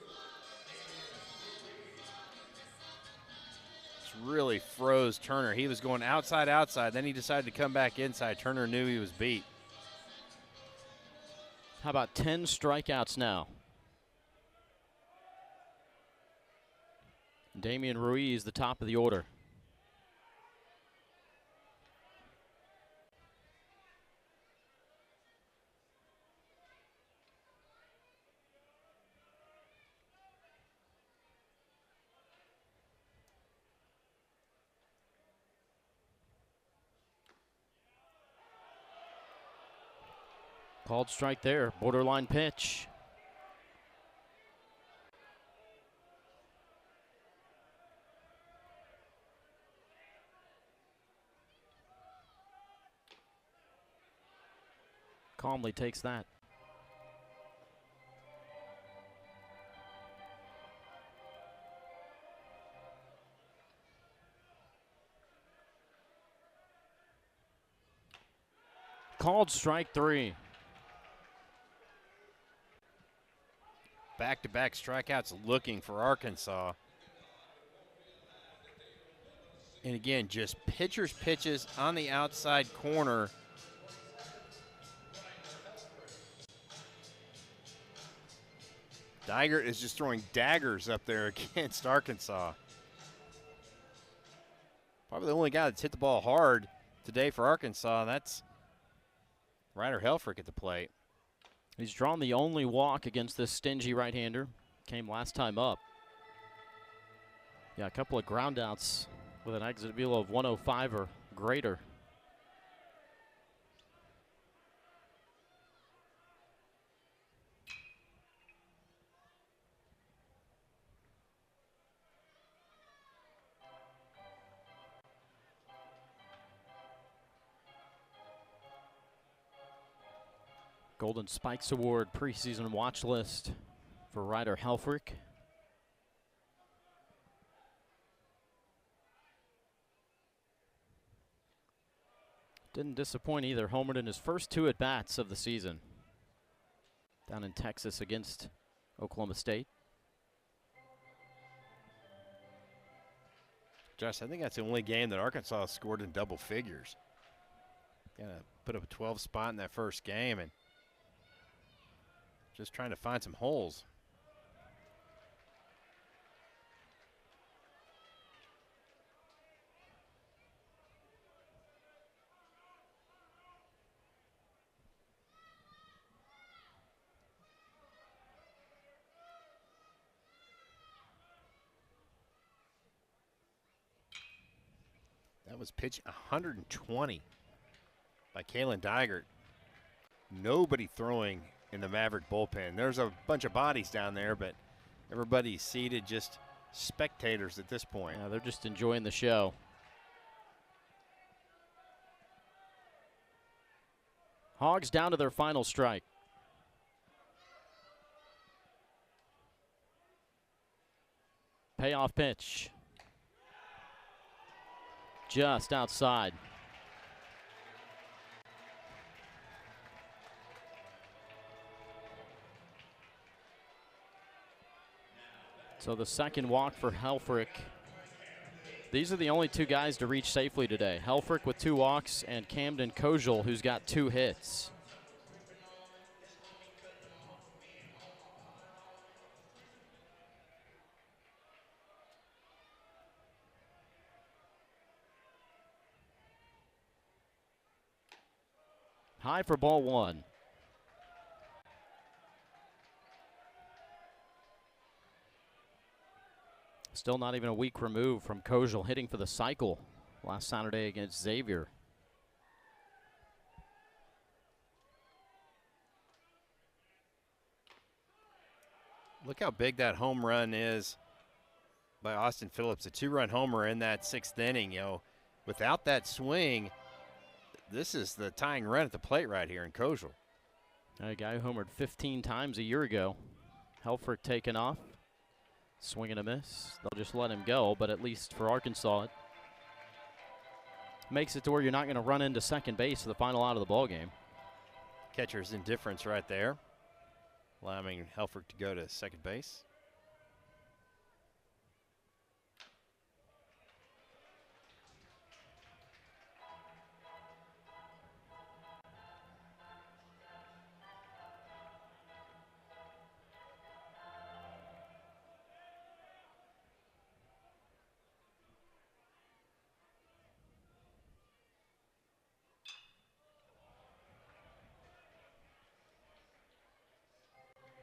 Just really froze Turner. He was going outside, then he decided to come back inside. Turner knew he was beat. How about 10 strikeouts now? Damian Ruiz, the top of the order. Called strike there, borderline pitch. Calmly takes that. Called strike 3. Back-to-back strikeouts looking for Arkansas. And again, just pitcher's pitches on the outside corner. Digert is just throwing daggers up there against Arkansas. Probably the only guy that's hit the ball hard today for Arkansas, and that's Ryder Helfrich at the plate. He's drawn the only walk against this stingy right-hander. Came last time up. Yeah, a couple of ground outs with an exit velo of 105 or greater. Golden Spikes Award preseason watch list for Ryder Helfrich. Didn't disappoint either. Homered in his first 2 at-bats of the season down in Texas against Oklahoma State. Josh, I think that's the only game that Arkansas scored in double figures. Kind of put up a 12 spot in that first game and just trying to find some holes. That was pitch 120 by Kalen Digert. Nobody throwing in the Maverick bullpen. There's a bunch of bodies down there, but everybody's seated, just spectators at this point. Yeah, they're just enjoying the show. Hogs down to their final strike. Payoff pitch. Just outside. So the second walk for Helfrich. These are the only two guys to reach safely today. Helfrich with 2 walks and Camden Kojal, who's got 2 hits. High for ball 1. Still not even a week removed from Kojal hitting for the cycle last Saturday against Xavier. Look how big that home run is by Austin Phillips, a 2-run homer in that 6th inning. You know, without that swing, this is the tying run at the plate right here in Kojal. A guy who homered 15 times a year ago. Helfrich taken off. Swing and a miss. They'll just let him go, but at least for Arkansas, it makes it to where you're not going to run into second base for the final out of the ball game. Catcher's indifference right there, allowing Helfrich to go to second base.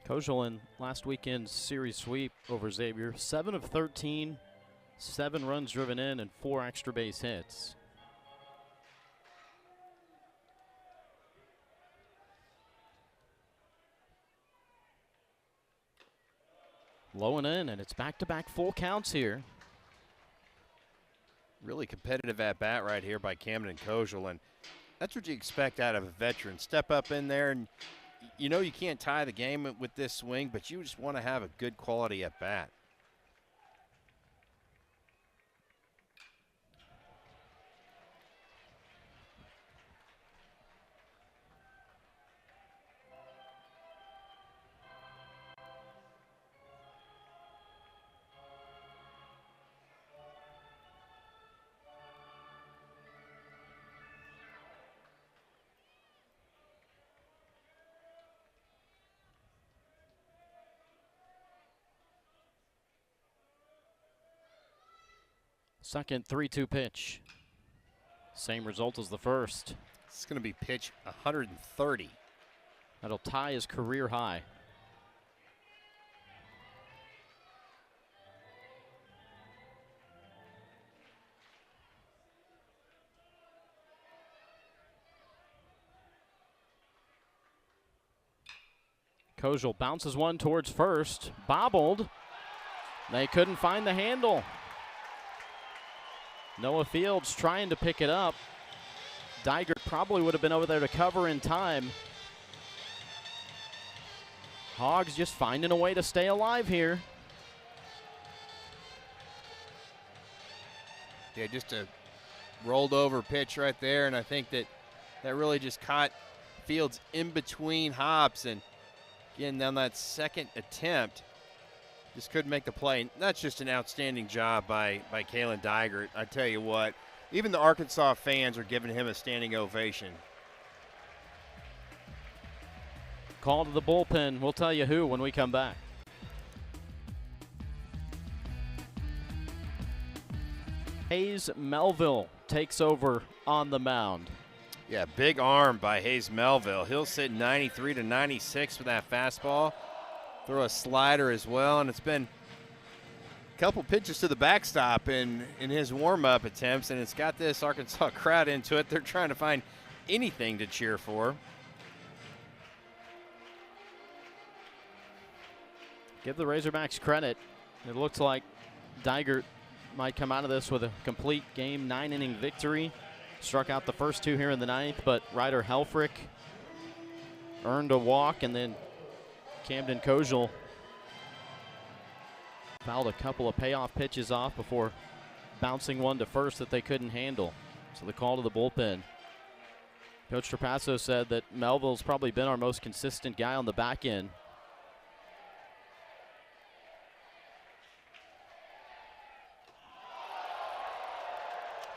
Kojal in last weekend's series sweep over Xavier, 7 of 13, 7 runs driven in, and 4 extra base hits. Low and in, and it's back-to-back full counts here. Really competitive at bat right here by Camden Kojal, and that's what you expect out of a veteran. Step up in there, and you know you can't tie the game with this swing, but you just want to have a good quality at bat. Second 3-2 pitch. Same result as the first. It's going to be pitch 130. That'll tie his career high. Kojal bounces one towards first. Bobbled. They couldn't find the handle. Noah Fields trying to pick it up. Digert probably would have been over there to cover in time. Hogs just finding a way to stay alive here. Yeah, just a rolled over pitch right there, and I think that really just caught Fields in between hops, and again, on that second attempt, Just couldn't make the play. That's just an outstanding job by Kalen Digert. I tell you what, even the Arkansas fans are giving him a standing ovation. Call to the bullpen. We'll tell you who when we come back. Hayes Melville takes over on the mound. Yeah, big arm by Hayes Melville. He'll sit 93 to 96 with that fastball. Throw a slider as well, and it's been a couple pitches to the backstop in his warm-up attempts, and it's got this Arkansas crowd into it. They're trying to find anything to cheer for. Give the Razorbacks credit. It looks like Digert might come out of this with a complete game 9-inning victory. Struck out the first 2 here in the 9th, but Ryder Helfrich earned a walk, and then Camden Kojal fouled a couple of payoff pitches off before bouncing one to first that they couldn't handle. So the call to the bullpen. Coach Trapasso said that Melville's probably been our most consistent guy on the back end.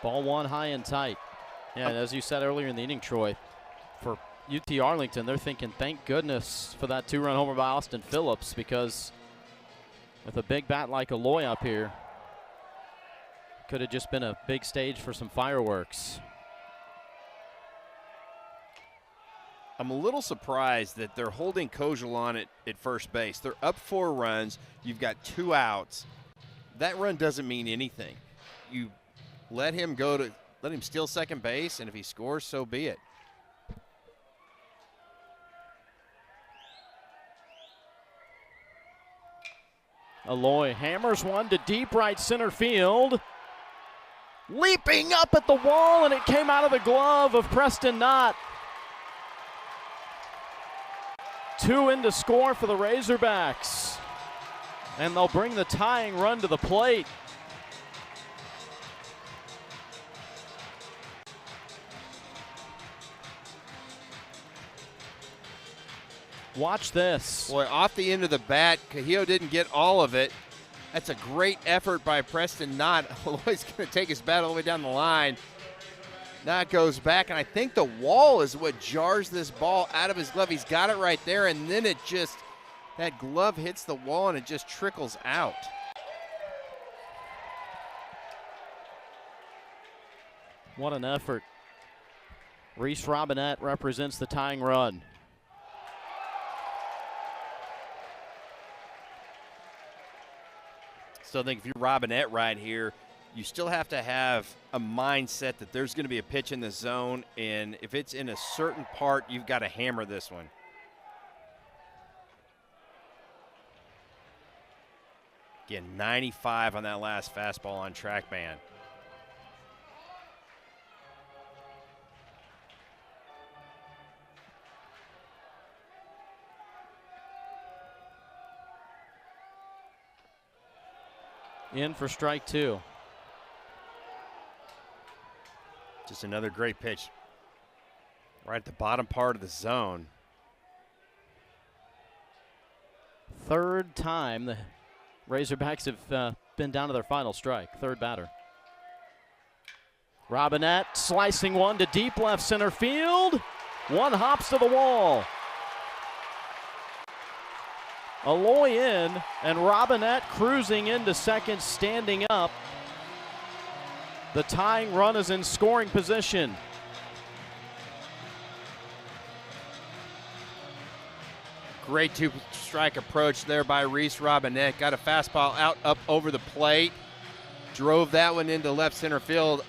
Ball one high and tight. Yeah, and as you said earlier in the inning, Troy, for UT Arlington, they're thinking, thank goodness for that 2-run homer by Austin Phillips, because with a big bat like Aloy up here, could have just been a big stage for some fireworks. I'm a little surprised that they're holding Kojal on at first base. They're up 4 runs. You've got 2 outs. That run doesn't mean anything. You let him steal second base, and if he scores, so be it. Aloy hammers one to deep right center field. Leaping up at the wall, and it came out of the glove of Preston Knott. 2 in to score for the Razorbacks. And they'll bring the tying run to the plate. Watch this. Boy, off the end of the bat, Cahillo didn't get all of it. That's a great effort by Preston Knott. Aloy's going to take his bat all the way down the line. Knott goes back, and I think the wall is what jars this ball out of his glove. He's got it right there, and then that glove hits the wall, and it just trickles out. What an effort. Reese Robinette represents the tying run. So I think if you're Robinette right here, you still have to have a mindset that there's going to be a pitch in the zone, and if it's in a certain part, you've got to hammer this one. Again, 95 on that last fastball on TrackMan. In for strike 2. Just another great pitch. Right at the bottom part of the zone. Third time the Razorbacks have been down to their final strike. Third batter. Robinette slicing one to deep left center field. One hops to the wall. Aloy in, and Robinette cruising into second, standing up. The tying run is in scoring position. Great 2-strike approach there by Reese Robinette. Got a fastball out up over the plate. Drove that one into left center field.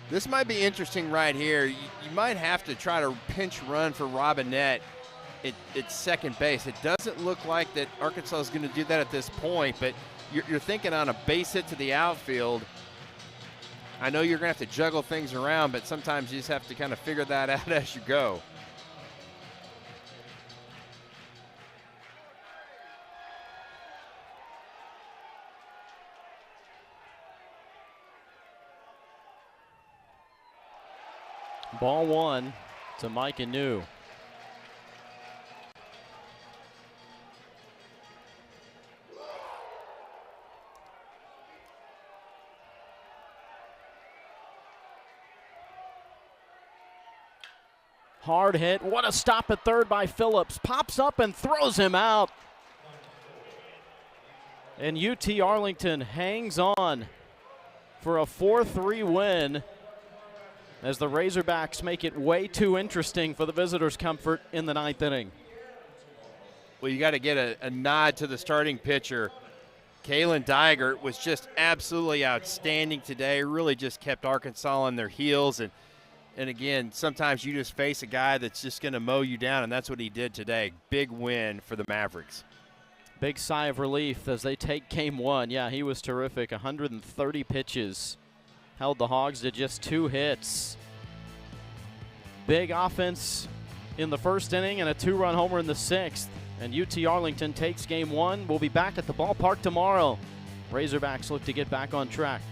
This might be interesting right here. You might have to try to pinch run for Robinette at second base. It doesn't look like that Arkansas is going to do that at this point, but you're thinking on a base hit to the outfield. I know you're going to have to juggle things around, but sometimes you just have to kind of figure that out as you go. Ball 1 to Mike Anu. Hard hit. What a stop at third by Phillips. Pops up and throws him out. And UT Arlington hangs on for a 4-3 win as the Razorbacks make it way too interesting for the visitors' comfort in the 9th inning. Well, you got to get a nod to the starting pitcher. Kalen Digert was just absolutely outstanding today, really just kept Arkansas on their heels. And again, sometimes you just face a guy that's just going to mow you down, and that's what he did today. Big win for the Mavericks. Big sigh of relief as they take game one. Yeah, he was terrific. 130 pitches. Held the Hogs to just 2 hits. Big offense in the first inning and a 2-run homer in the 6th. And UT Arlington takes game one. We'll be back at the ballpark tomorrow. Razorbacks look to get back on track.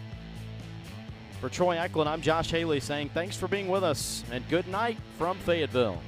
For Troy Eklund, I'm Josh Haley saying thanks for being with us and good night from Fayetteville.